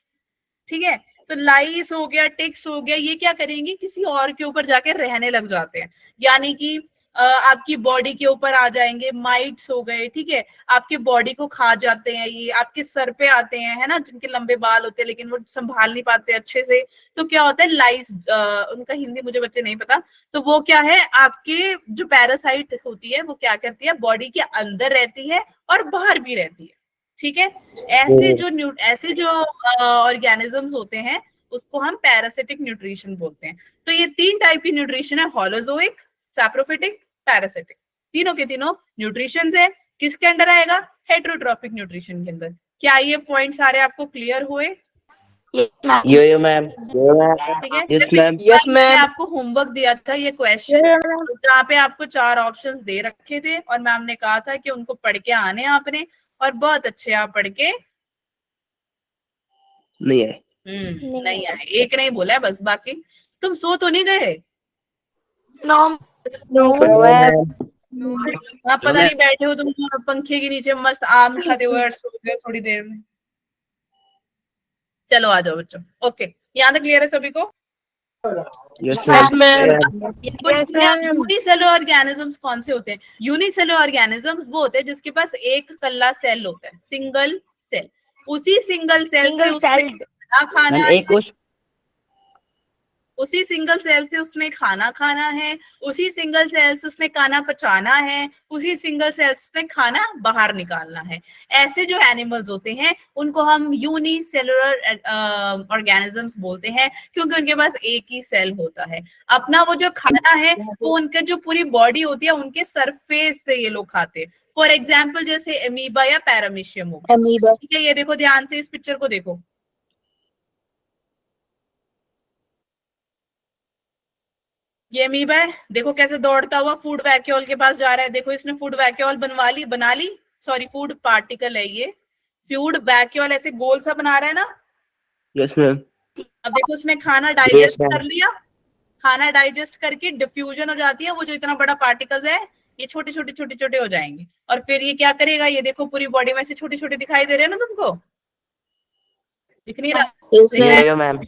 ठीक है। तो लाइस हो गया, टिक्स हो गया, ये क्या करेंगे? किसी और के ऊपर जाके रहने लग जाते हैं, यानी कि आपकी बॉडी के ऊपर आ जाएंगे, माइट्स हो गए, ठीक है, आपकी बॉडी को खा जाते हैं, ये आपके सर पे आते हैं, है ना, जिनके लंबे बाल होते हैं लेकिन वो संभाल नहीं पाते अच्छे से, तो क्या होता है? लाइस, उनका हिंदी मुझे बच्चे नहीं पता, तो वो क्या है? आपके जो पैरासाइट होती है वो क्या करती है? बॉडी के अंदर रहती है और बाहर भी रहती है, ठीक है। ऐसे जो ऑर्गेनिजम्स होते हैं उसको हम पैरासिटिक न्यूट्रिशन बोलते हैं। तो ये 3 टाइप की न्यूट्रिशन है, होलोजोइक, सैप्रोफिटिक, पैरासिटिक, तीनों के तीनों न्यूट्रिशन है। किसके अंडर आएगा? हेट्रोट्रॉपिक न्यूट्रिशन के अंदर। क्या ये पॉइंट सारे आपको क्लियर हुए? यो मैम। ठीक है। Yes, ma'am. Yes, मैंने ma'am. आपको होमवर्क दिया था ये क्वेश्चन, जहाँ पे आपको 4 ऑप्शंस दे रखे थे और मैम ने कहा था कि उनको पढ़ के आने आपने, और बहुत अच्छे आप पढ़ के नहीं है। नहीं आए। एक नहीं बोला है बस, बाकी तुम सो तो नहीं गए? नो आप पता नहीं बैठे हो तुम पंखे के नीचे मस्त आम खाते हुए और सो गए थोड़ी देर में। चलो आ जाओ बच्चों। ओके, यहाँ तक क्लियर है सभी को? Yes, Yes, ma'am. ma'am. कुछ यूनिसेलुलर ऑर्गेनिजम्स कौन से होते हैं? यूनिसेलुलर ऑर्गेनिजम्स वो होते हैं जिसके पास एक कल्ला सेल होता है, सिंगल सेल। उसी सिंगल सेल से उसमें खाना है, उसी सिंगल सेल से उसने खाना खाना है, उसी सिंगल सेल से उसने खाना पचाना है, उसी सिंगल सेल से उसने खाना बाहर निकालना है। ऐसे जो एनिमल्स होते हैं उनको हम यूनिसेलुलर ऑर्गेनिजम्स बोलते हैं, क्योंकि उनके पास एक ही सेल होता है। अपना वो जो खाना है वो उनके जो पूरी बॉडी होती है उनके सरफेस से ये लोग खाते हैं। फॉर एग्जाम्पल जैसे एमीबा या पैरामीशियम हो गया। ठीक है, ये देखो ध्यान से इस पिक्चर को देखो। ये अमीबा है, देखो कैसे दौड़ता हुआ फूड वैक्यूल के पास जा रहा है। देखो इसने फूड वैक्यूल बना ली, सॉरी फूड पार्टिकल है ये। फूड वैक्यूल ऐसे गोल सा बना रहा है ना। Yes, ma'am. अब देखो उसने खाना डाइजेस्ट कर लिया, खाना डाइजेस्ट करके डिफ्यूजन हो जाती है, वो जो इतना बड़ा पार्टिकल्स है ये छोटे छोटे छोटे छोटे हो जाएंगे, और फिर ये क्या करेगा, ये देखो पूरी बॉडी में से छोटे छोटे दिखाई दे रहे हैं ना तुमको, दिख नहीं रहा? यो मैम।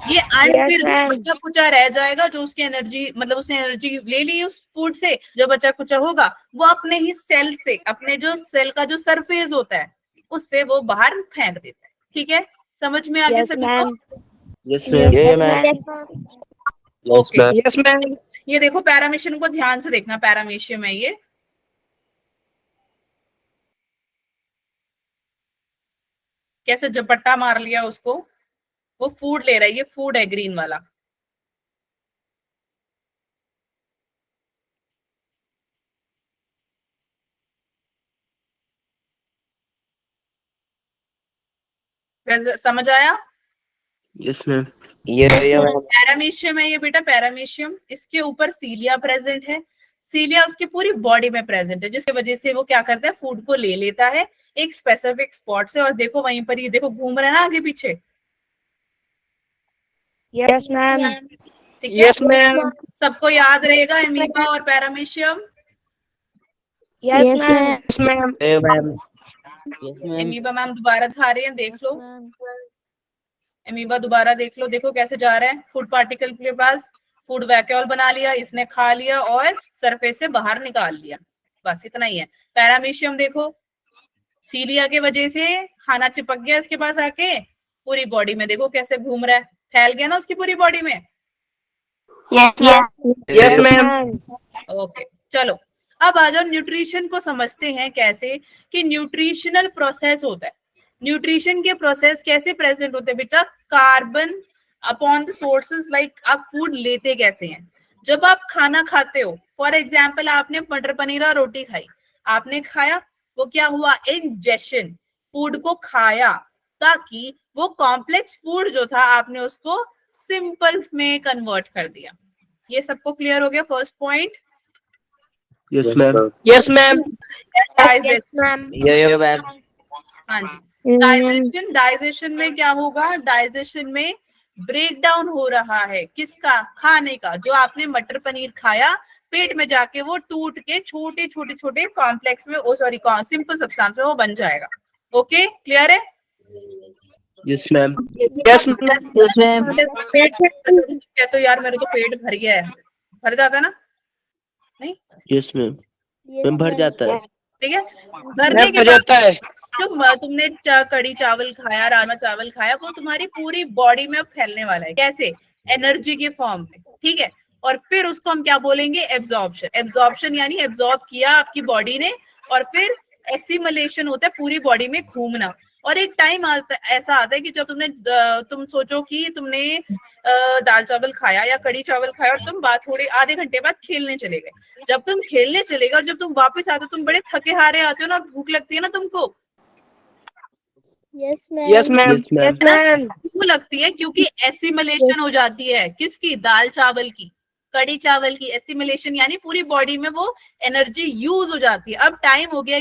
ये अंड फिर बचा कुचा रह जाएगा, जो उसकी एनर्जी मतलब उसने एनर्जी ले ली उस फूड से, जो बचा कुचा होगा वो अपने ही सेल से, अपने जो सेल का जो सरफेस होता है उससे वो बाहर फेंक देता है। ठीक है, समझ में आ गया सभी को? Yes, ma'am. यो ma'am. Yes, ma'am. Yes, ma'am. ये देखो पैरामीशियम को ध्यान से देखना, पैरामीशियम है ये। कैसे झपट्टा मार लिया उसको, वो फूड ले रहा है, ये फूड है ग्रीन वाला। समझ आया? Yes, ma'am. यो मैम। पैरामीशियम है ये बेटा, पैरामीशियम। इसके ऊपर सीलिया प्रेजेंट है, सीलिया उसकी पूरी बॉडी में प्रेजेंट है, जिसकी वजह से वो क्या करता है, फूड को ले लेता है एक स्पेसिफिक स्पॉट से, और देखो वहीं पर ये देखो घूम रहा है ना आगे पीछे। Yes ma'am. ठीक है, Yes, ma'am. सबको याद रहेगा एमीबा और paramecium. Yes ma'am. Yes, ma'am. यो मैम। एमीबा मैम दोबारा दिखा रही है, देख लो। एमीबा दोबारा देख लो, देखो कैसे जा रहा है फूड पार्टिकल के पास, फूड वैक्यूल बना लिया इसने, खा लिया और सरफेस से बाहर निकाल लिया, बस इतना ही है। पैरामीशियम देखो, सीलिया के वजह से खाना चिपक गया इसके पास आके, पूरी बॉडी में देखो कैसे घूम रहा है, फैल गया ना उसकी पूरी बॉडी में। Yes, ma'am. ओके, चलो अब आ जाओ न्यूट्रिशन को समझते हैं कैसे, कि न्यूट्रिशनल प्रोसेस होता है। न्यूट्रिशन के प्रोसेस कैसे प्रेजेंट होते हैं बेटा? Carbon upon the sources, like आप फूड लेते कैसे हैं। जब आप खाना खाते हो, फॉर एग्जाम्पल आपने मटर पनीर और रोटी खाई, आपने खाया, वो क्या हुआ, इंजेशन, फूड को खाया, ताकि वो कॉम्प्लेक्स फूड जो था आपने उसको सिंपल में कन्वर्ट कर दिया। ये सबको क्लियर हो गया first point? Yes, ma'am. Yes, ma'am. यो मैम। हाँ जी, डाइजेशन, डाइजेशन में क्या होगा, डाइजेशन में ब्रेक डाउन हो रहा है किसका, खाने का। जो आपने मटर पनीर खाया, पेट में जाके वो टूट के छोटे छोटे छोटे कॉम्प्लेक्स में, ओ सॉरी सिंपल सब्सटेंस में वो बन जाएगा। ओके, क्लियर है? Yes, ma'am. Yes, ma'am. पेट कहते हो यार मेरे तो पेट भर गया है, भर जाता है ना? नहीं, Yes, ma'am. मैम भर जाता है। ठीक है, भरने के हो बाद जाता है। जो तुमने कड़ी चावल खाया, राजमा चावल खाया, वो तुम्हारी पूरी बॉडी में फैलने वाला है। कैसे? एनर्जी के फॉर्म में। ठीक है, और फिर उसको हम क्या बोलेंगे, एब्जॉर्प्शन। एब्जॉर्प्शन यानी एब्जॉर्ब किया आपकी बॉडी ने, और फिर एसिमिलेशन होता है पूरी बॉडी में घूमना। और एक टाइम ऐसा आता है कि जब तुम सोचो कि तुमने दाल चावल खाया या कड़ी चावल खाया, और तुम थोड़े आधे घंटे बाद खेलने चले गए। जब तुम खेलने चले गए और जब तुम वापस आते हो, तुम बड़े थके हारे आते हो ना, भूख लगती है ना तुमको, yes ma'am yes ma'am yes ma'am yes ma'am क्यों लगती है? क्योंकि एसिमिलेशन हो जाती है। किसकी? दाल चावल की, कड़ी चावल की एसिमिलेशन, यानी पूरी बॉडी में वो एनर्जी यूज हो जाती है। अब टाइम हो गया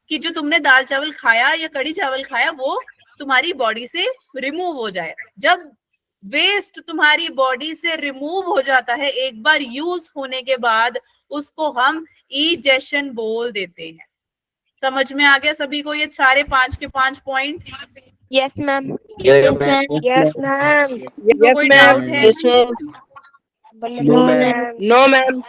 कि जो तुमने दाल चावल खाया या कड़ी चावल खाया वो तुम्हारी बॉडी से रिमूव हो जाए। जब वेस्ट तुम्हारी बॉडी से रिमूव हो जाता है एक बार यूज होने के बाद, उसको हम इजेशन बोल देते हैं। समझ में आ गया सभी को ये सारे 5 के 5 point? Yes ma'am yes ma'am yes ma'am तो कोई मैम डाउट है? Yes ma'am no ma'am no ma'am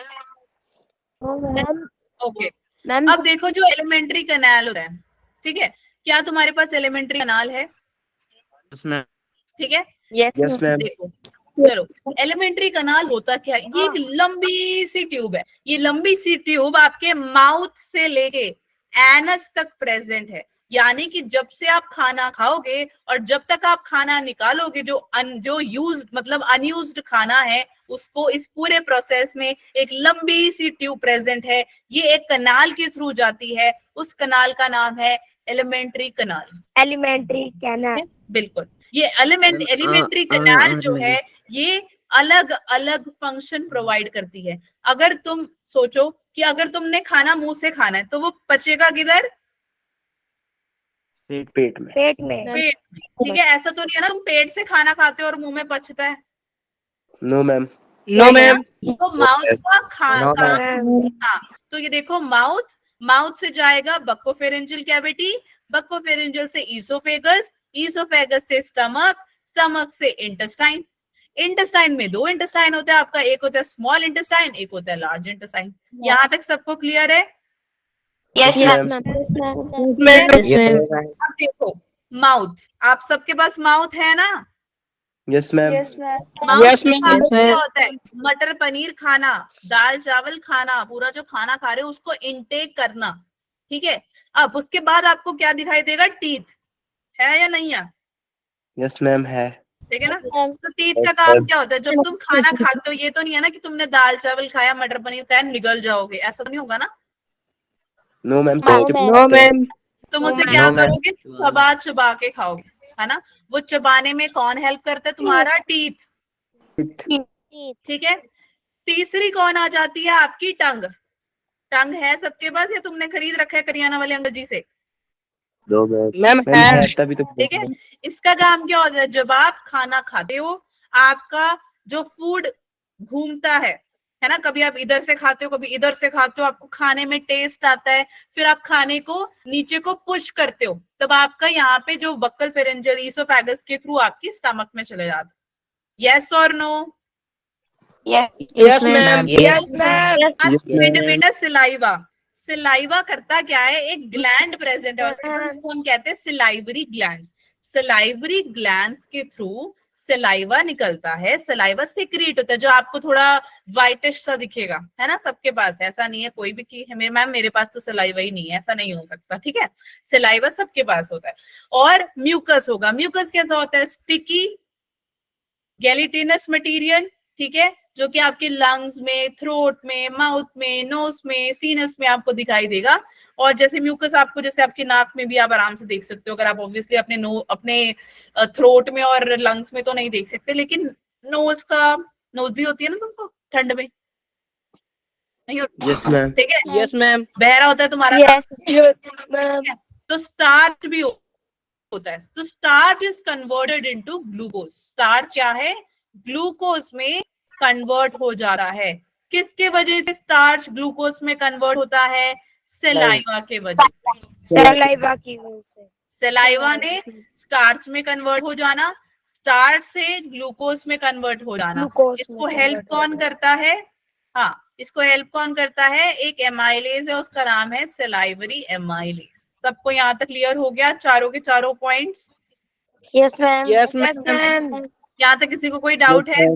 ma'am okay. Ma'am अब देखो जो एलिमेंट्री कैनाल होता है, ठीक है, क्या तुम्हारे पास एलिमेंट्री कैनाल है? यस मैम ठीक है, यस यस मैम देखो चलो एलिमेंट्री कनाल होता क्या है? ये एक लंबी सी ट्यूब है। ये लंबी सी ट्यूब आपके माउथ से लेके एनस तक प्रेजेंट है। यानी कि जब से आप खाना खाओगे और जब तक आप खाना निकालोगे, जो यूज्ड मतलब अनयूज्ड खाना है, उसको इस पूरे प्रोसेस में एक लंबी सी ट्यूब प्रेजेंट है। ये एक कनाल के थ्रू जाती है। उस कनाल का नाम है एलिमेंट्री कनाल। Alimentary canal. बिल्कुल। ये एलिमेंट्री कनाल जो है ये अलग अलग फंक्शन प्रोवाइड करती है। अगर तुम सोचो कि अगर तुमने खाना मुंह से खाना है तो वो पचेगा किधर? पेट में पेट में। पेट में। ठीक है, ऐसा तो नहीं है ना तुम पेट से खाना खाते हो और मुंह में पचता है? नो मैम नो मैम तो माउथ का No, काम, हाँ, तो ये देखो माउथ से जाएगा बक्कोफेरेंजियल कैविटी, बक्कोफेरेंजियल से ईसोफेगस, ईसोफेगस से स्टमक से इंटेस्टाइन। इंटेस्टाइन में 2 इंटेस्टाइन होते हैं आपका, एक होता है स्मॉल इंटेस्टाइन, एक होता है लार्ज इंटेस्टाइन। यहाँ तक सबको क्लियर है? Yes yes ma'am ma'am yes, ma'am. अब देखो माउथ, आप सबके पास माउथ है ना? यस मैम माउथ Yes, के ma'am. खाने Yes, में ma'am. क्या होता है? मटर पनीर खाना, दाल चावल खाना, पूरा जो खाना खा रहे हो उसको इनटेक करना। ठीक है, अब उसके बाद आपको क्या दिखाई देगा? टीथ है या नहीं है? यस मैम है ठीक है ना? तो टीथ का काम क्या होता है? जब तुम खाना खाते हो, ये तो नहीं है ना कि तुमने दाल चावल खाया, मटर पनीर खाया, निगल जाओगे, ऐसा तो नहीं होगा ना? नो मैम नो मैम तुम उसे No, क्या ma'am. करोगे? चबा चबा के खाओगे, है ना? वो चबाने में कौन हेल्प करता है? तुम्हारा टीथ। ठीक है, तीसरी कौन आ जाती है? आपकी टंग। टंग है सबके पास या तुमने खरीद रखा है करियाना वाले अंकल जी से? नो मैम मैम मैम है है तभी तो ठीक है, इसका काम क्या होता है? जब आप खाना खाते हो, आपका जो फूड घूमता है ना, कभी आप इधर से खाते हो, कभी इधर से खाते हो, आपको खाने में टेस्ट आता है, फिर आप खाने को नीचे को पुश करते हो, तब आपका यहाँ पे जो बक्कल फेरेंजियल ईसोफेगस के थ्रू आपकी स्टमक में चले जाता है। यस और नो? Yes ma'am Yes. बेटा सिलाइवा करता क्या है? एक ग्लैंड प्रेजेंट है उसको हम कहते हैं सिलाइवरी ग्लैंड्स। सिलाइवरी ग्लैंड्स के थ्रू सलाइवा निकलता है, सलाइवा सिक्रीट होता है, जो आपको थोड़ा व्हाइटिश सा दिखेगा, है ना? सबके पास, ऐसा नहीं है कोई भी कि मैम मेरे पास तो सलाइवा ही नहीं है, ऐसा नहीं हो सकता। ठीक है, सलाइवा सबके पास होता है। और म्यूकस होगा। म्यूकस कैसा होता है? स्टिकी गैलिटिनस मटेरियल, ठीक है, जो कि आपके लंग्स में, थ्रोट में, माउथ में, नोज में, सीनस में आपको दिखाई देगा। और जैसे म्यूकस आपको, जैसे आपकी नाक में भी आप आराम से देख सकते हो, अगर आप ऑब्वियसली अपने थ्रोट में और लंग्स में तो नहीं देख सकते, लेकिन नोजी होती है ना तुमको ठंड में, नहीं होती? यस मैम ठीक है, यस मैम बहरा होता है तुम्हारा यस तो स्टार्च भी होता है। तो starch is converted into glucose. Starch क्या है? ग्लूकोज में कन्वर्ट हो जा रहा है। किसके वजह से स्टार्च ग्लूकोज में कन्वर्ट होता है? सलाइवा के वजह से। सलाइवा की वजह से। सलाइवा ने स्टार्च में कन्वर्ट हो जाना, स्टार्च से ग्लूकोज में कन्वर्ट हो जाना। ग्लूकोज इसको में हेल्प convert हो कौन जाना। करता है? हाँ, इसको हेल्प कौन करता है? एक एमाइलेज है, उसका नाम है सलाइवरी एमाइलेज। सबको यहाँ तक क्लियर हो गया? चारों के चारों points? Yes ma'am yes Yes, ma'am ma'am. यहाँ तक किसी को कोई डाउट है?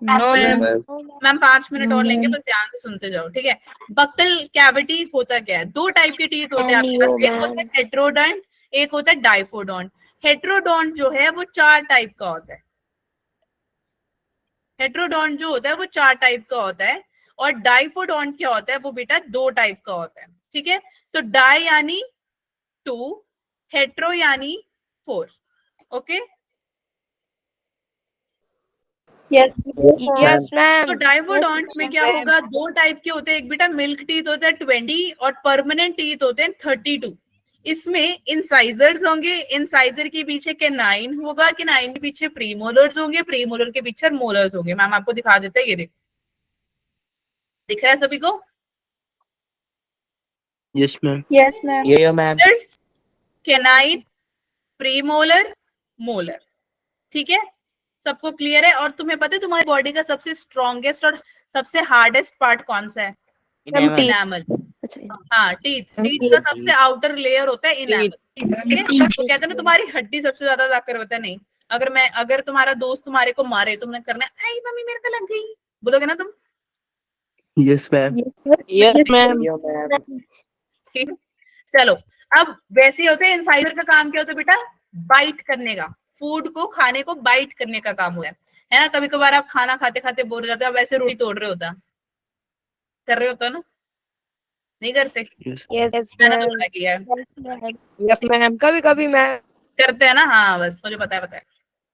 नो मैम मैम 5 मिनट और लेंगे, बस ध्यान से सुनते जाओ। ठीक है, बक्कल कैविटी होता क्या है? 2 टाइप के टीथ होते हैं आपके पास, एक होता है हेट्रोडोंट, एक होता है डाइफोडोंट। हेट्रोडोंट जो है वो 4 टाइप का होता है। हेट्रोडोंट जो होता है वो 4 टाइप का होता है, और डाइफोडोंट क्या होता है? वो बेटा 2 टाइप का होता है। ठीक है, तो डाई यानी 2, हेट्रो यानी 4। Okay, Yes. Yes ma'am. तो डाइवोडोंट में क्या होगा, 2 टाइप के होते हैं, एक बेटा मिल्क टीथ होता है 20 और परमानेंट टीथ होते हैं 32। इसमें इंसाइजर्स होंगे, इंसाइजर के पीछे कैनाइन होगा, कैनाइन के पीछे प्रीमोलर्स होंगे, प्रीमोलर के पीछे मोलर्स होंगे। मैम आपको दिखा देते हैं, ये देखो, दिख रहा है सभी को? Yes, ma'am. Yes, ma'am. ये मैम। Canine, premolar, molar. ठीक है, सबको क्लियर है? और तुम्हें पता है तुम्हारी बॉडी का सबसे स्ट्रॉन्गेस्ट और सबसे हार्डेस्ट पार्ट कौन सा है? Teeth. इनामल। अच्छा, हाँ, टीथ। टीथ का सबसे आउटर लेयर होता है इनामल। ठीक है, तो कहते हैं ना तुम्हारी हड्डी सबसे ज्यादा ताकतवर है। नहीं, अगर तुम्हारा दोस्त तुम्हारे को मारे, तुमने करना है, आई मम्मी मेरे को लग गई, बोलोगे ना तुम? Yes, ma'am. Yes ma'am. ठीक है? चलो, अब वैसे होते हैं इंसाइडर का काम क्या होता है बेटा? बाइट करने का, फूड को, खाने को बाइट करने का काम हुआ है ना? कभी कभार आप खाना खाते खाते बोर हो जाते हो, आप वैसे रोटी तोड़ रहे होता, कर रहे होता ना? नहीं करते? Yes. यस मैंने तो बड़ा किया है। Yes ma'am. कभी कभी मैं करते हैं ना? हाँ, बस मुझे पता है।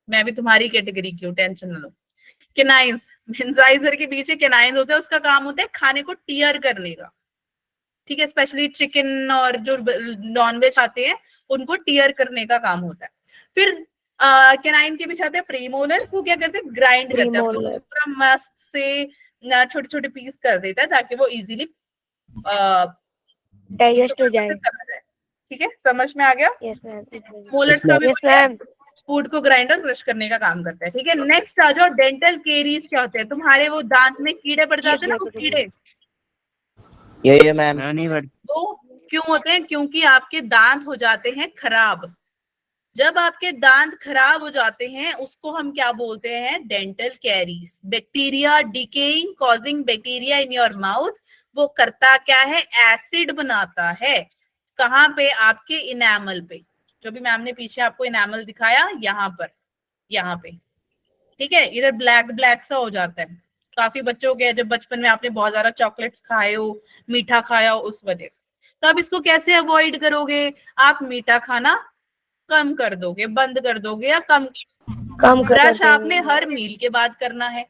मैं भी तुम्हारी कैटेगरी की हूँ, टेंशन ना लो। केनाइंस, इंसाइजर के पीछे केनाइंस होते हैं, उसका काम होता है खाने को टीयर करने का। ठीक है, स्पेशली चिकन और जो नॉनवेज आते हैं उनको टीयर करने का काम होता है। फिर केनाइन के पीछे आते हैं प्रीमोलर, वो क्या करते हैं? ग्राइंड करते हैं, Premolar। पूरा मस्त से छोटे छोटे पीस कर देता है ताकि वो इजीली डाइजेस्ट हो जाए। ठीक है, समझ में आ गया? Yes ma'am. मोलर्स का भी यस मैम। फूड को ग्राइंड और क्रश करने का काम करता है। ठीक है, नेक्स्ट आ जाओ, डेंटल केरीज क्या होते हैं? तुम्हारे वो दांत में कीड़े पड़ जाते हैं ना, वो कीड़े ये मैम। वो क्यों होते हैं? क्योंकि आपके दांत हो जाते हैं खराब। जब आपके दांत खराब हो जाते हैं उसको हम क्या बोलते हैं? Dental caries. Bacteria decaying causing bacteria in your mouth, वो करता क्या है? एसिड बनाता है। कहाँ पे? आपके इनेमल पे, जो भी मैम ने पीछे आपको इनेमल दिखाया, यहाँ पे। ठीक है, इधर ब्लैक ब्लैक सा हो जाता है। काफी बच्चों के, जब बचपन में आपने बहुत ज्यादा चॉकलेट्स खाए हो, मीठा खाया हो, उस वजह से। तो अब इसको कैसे अवॉइड करोगे? आप मीठा खाना कम कर दोगे, बंद कर दोगे या कम ब्रश आपने हर मील के बाद करना है।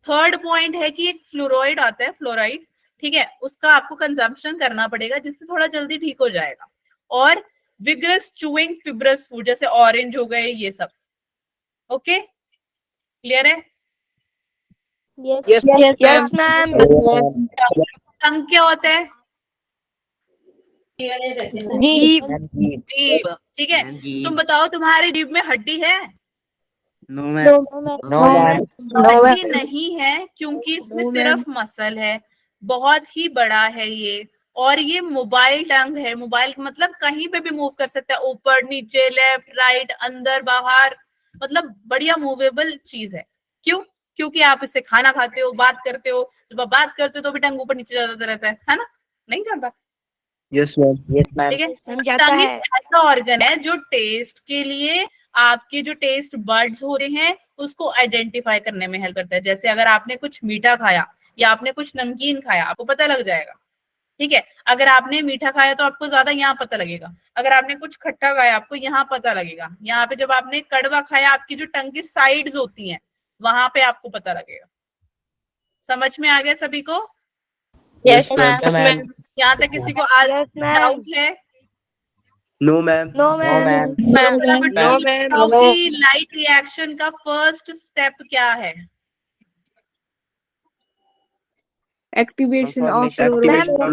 थर्ड पॉइंट है कि एक फ्लोराइड आता है, फ्लोराइड, ठीक है, उसका आपको कंजम्पशन करना पड़ेगा जिससे थोड़ा जल्दी ठीक हो जाएगा। और विग्रस चूइंग फिब्रस फूड, जैसे ऑरेंज हो गए, ये सब। ओके, क्लियर है? Yes yes ma'am. टंग क्या होता है? जीभ। जीभ। ठीक है, तुम बताओ तुम्हारी जीभ में हड्डी है? No, ma'am. No ma'am. हड्डी नहीं है, क्योंकि इसमें सिर्फ मसल है, बहुत ही बड़ा है ये। और ये मोबाइल टंग है। मोबाइल मतलब कहीं पे भी मूव कर सकता है, ऊपर नीचे, लेफ्ट राइट, अंदर बाहर, मतलब बढ़िया मूवेबल चीज है। क्यों? क्योंकि आप इससे खाना खाते हो, बात करते हो, जब आप बात करते हो तो भी टंग ऊपर नीचे जाता रहता है ना? नहीं जाता? Yes, ma'am. ठीक है, समझाता टंग है। एक ऐसा ऑर्गन है जो टेस्ट के लिए, आपके जो टेस्ट बर्ड्स होते हैं उसको आइडेंटिफाई करने में हेल्प करता है। जैसे अगर आपने कुछ मीठा खाया या आपने कुछ नमकीन खाया, आपको पता लग जाएगा। ठीक है, अगर आपने मीठा खाया तो आपको ज्यादा यहाँ पता लगेगा, अगर आपने कुछ खट्टा खाया आपको यहाँ पता लगेगा। यहाँ पे जब आपने कड़वा खाया, आपकी जो टंग की साइड्स होती हैं वहां पे आपको पता लगेगा। समझ में आ गया सभी को? Yes, ma'am. ma'am. यहाँ तक किसी को आज यस मैम। डाउट है? No, ma'am. No no ma'am. Ma'am. No ma'am. Light reaction का फर्स्ट स्टेप क्या है? Activation of Activation of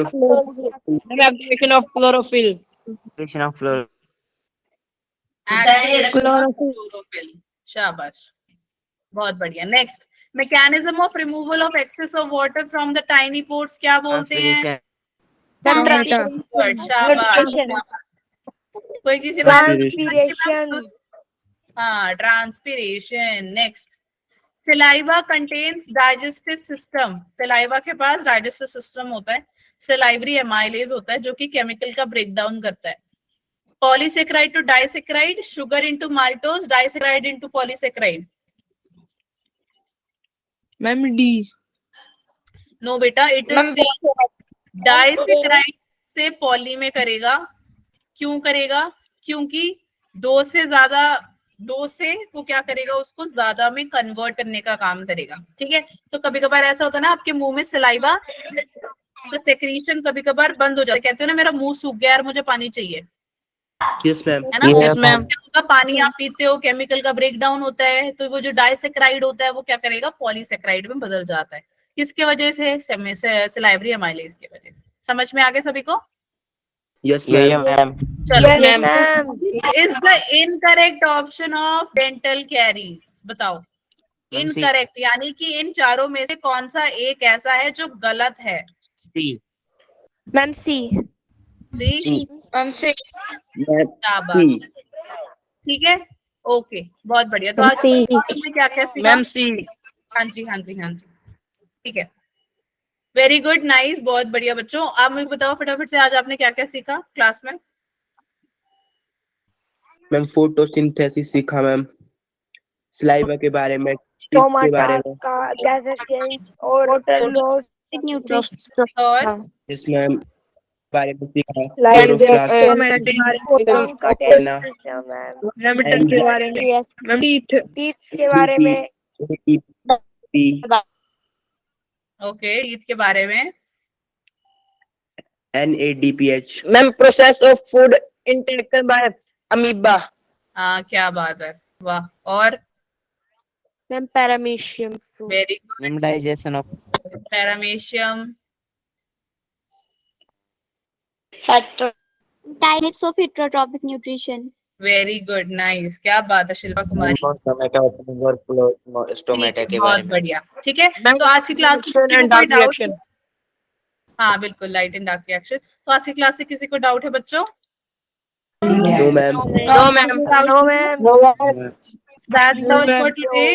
activation of chlorophyll. Chlorophyll. शाबाश, बहुत बढ़िया। Next, mechanism of removal of excess of water from the tiny pores क्या बोलते हैं? शाबाश। कोई किसी को ट्रांसपीरेशन। हाँ, transpiration. Next, saliva contains digestive system. Saliva के पास डाइजेस्टिव सिस्टम होता है, सलाइवरी एमाइलेज होता है जो कि केमिकल का ब्रेक डाउन करता है। Polysaccharide to disaccharide, sugar into maltose, disaccharide into polysaccharide. Ma'am D. No बेटा, इट इज डाइसेक्राइड से पॉली में करेगा। क्यों करेगा? क्योंकि दो से वो क्या करेगा, उसको ज्यादा में कन्वर्ट करने का काम करेगा। ठीक है, तो कभी कभार ऐसा होता है ना आपके मुंह में सलाइवा, तो सेक्रीशन कभी कभार बंद हो जाता है, कहते हो ना मेरा मुंह सूख गया यार मुझे पानी चाहिए, यस मैम। है ना। Yes, ma'am. क्या होगा, पानी आप पीते हो, केमिकल का ब्रेकडाउन होता है, तो वो जो डाइसेक्राइड होता है वो क्या करेगा, पॉलीसेक्राइड में बदल जाता है। किसके वजह से, सिलाइवरी अमाइलेज की वजह से। समझ में आ गया सभी को? Yes ma'am. चलो, Yes, ma'am. Is the incorrect option of dental caries, बताओ। इनकरेक्ट यानी कि इन चारों में से कौन सा एक ऐसा है जो गलत है? मैम सी। सी, मैम सी। शाबाश, ठीक है, ओके, बहुत बढ़िया। तो आज में क्या क्या सीखा? मैम सी। हाँ जी, हाँ जी, हाँ जी, ठीक है, वेरी गुड, नाइस, बहुत बढ़िया बच्चों। आप मुझे बताओ फटाफट से, आज आपने क्या क्या सीखा क्लास में? मैम फोटोसिंथेसिस सीखा मैम, सलाइवा के बारे में, टीथ के टोमाटा बारे में। का गैस एक्सचेंज और वाटर लॉस, न्यूट्रिशन। और यस मैम, बारे में सीखा। Light क्लोरोप्लास्ट फोटोन का करना, टेस्ट सिस्टम है, एंड के बारे में, टीथ के बारे में, ओके, टीथ के बारे में, NADPH। Ma'am process of food intaken by amoeba. हाँ, क्या बात है, वाह। और ma'am paramecium fruit. Very ma'am digestion of paramecium, Types of heterotropic nutrition. Very good, nice, क्या बात है शिल्पा कुमारी, स्टोमेटा के बहुत बढ़िया। ठीक है, तो आज की क्लास से किसी को कोई डाउट? हाँ बिल्कुल, लाइट एंड डार्क रिएक्शन। तो आज की क्लास से किसी को डाउट है बच्चों? No ma'am. No ma'am. No ma'am, That's all for today.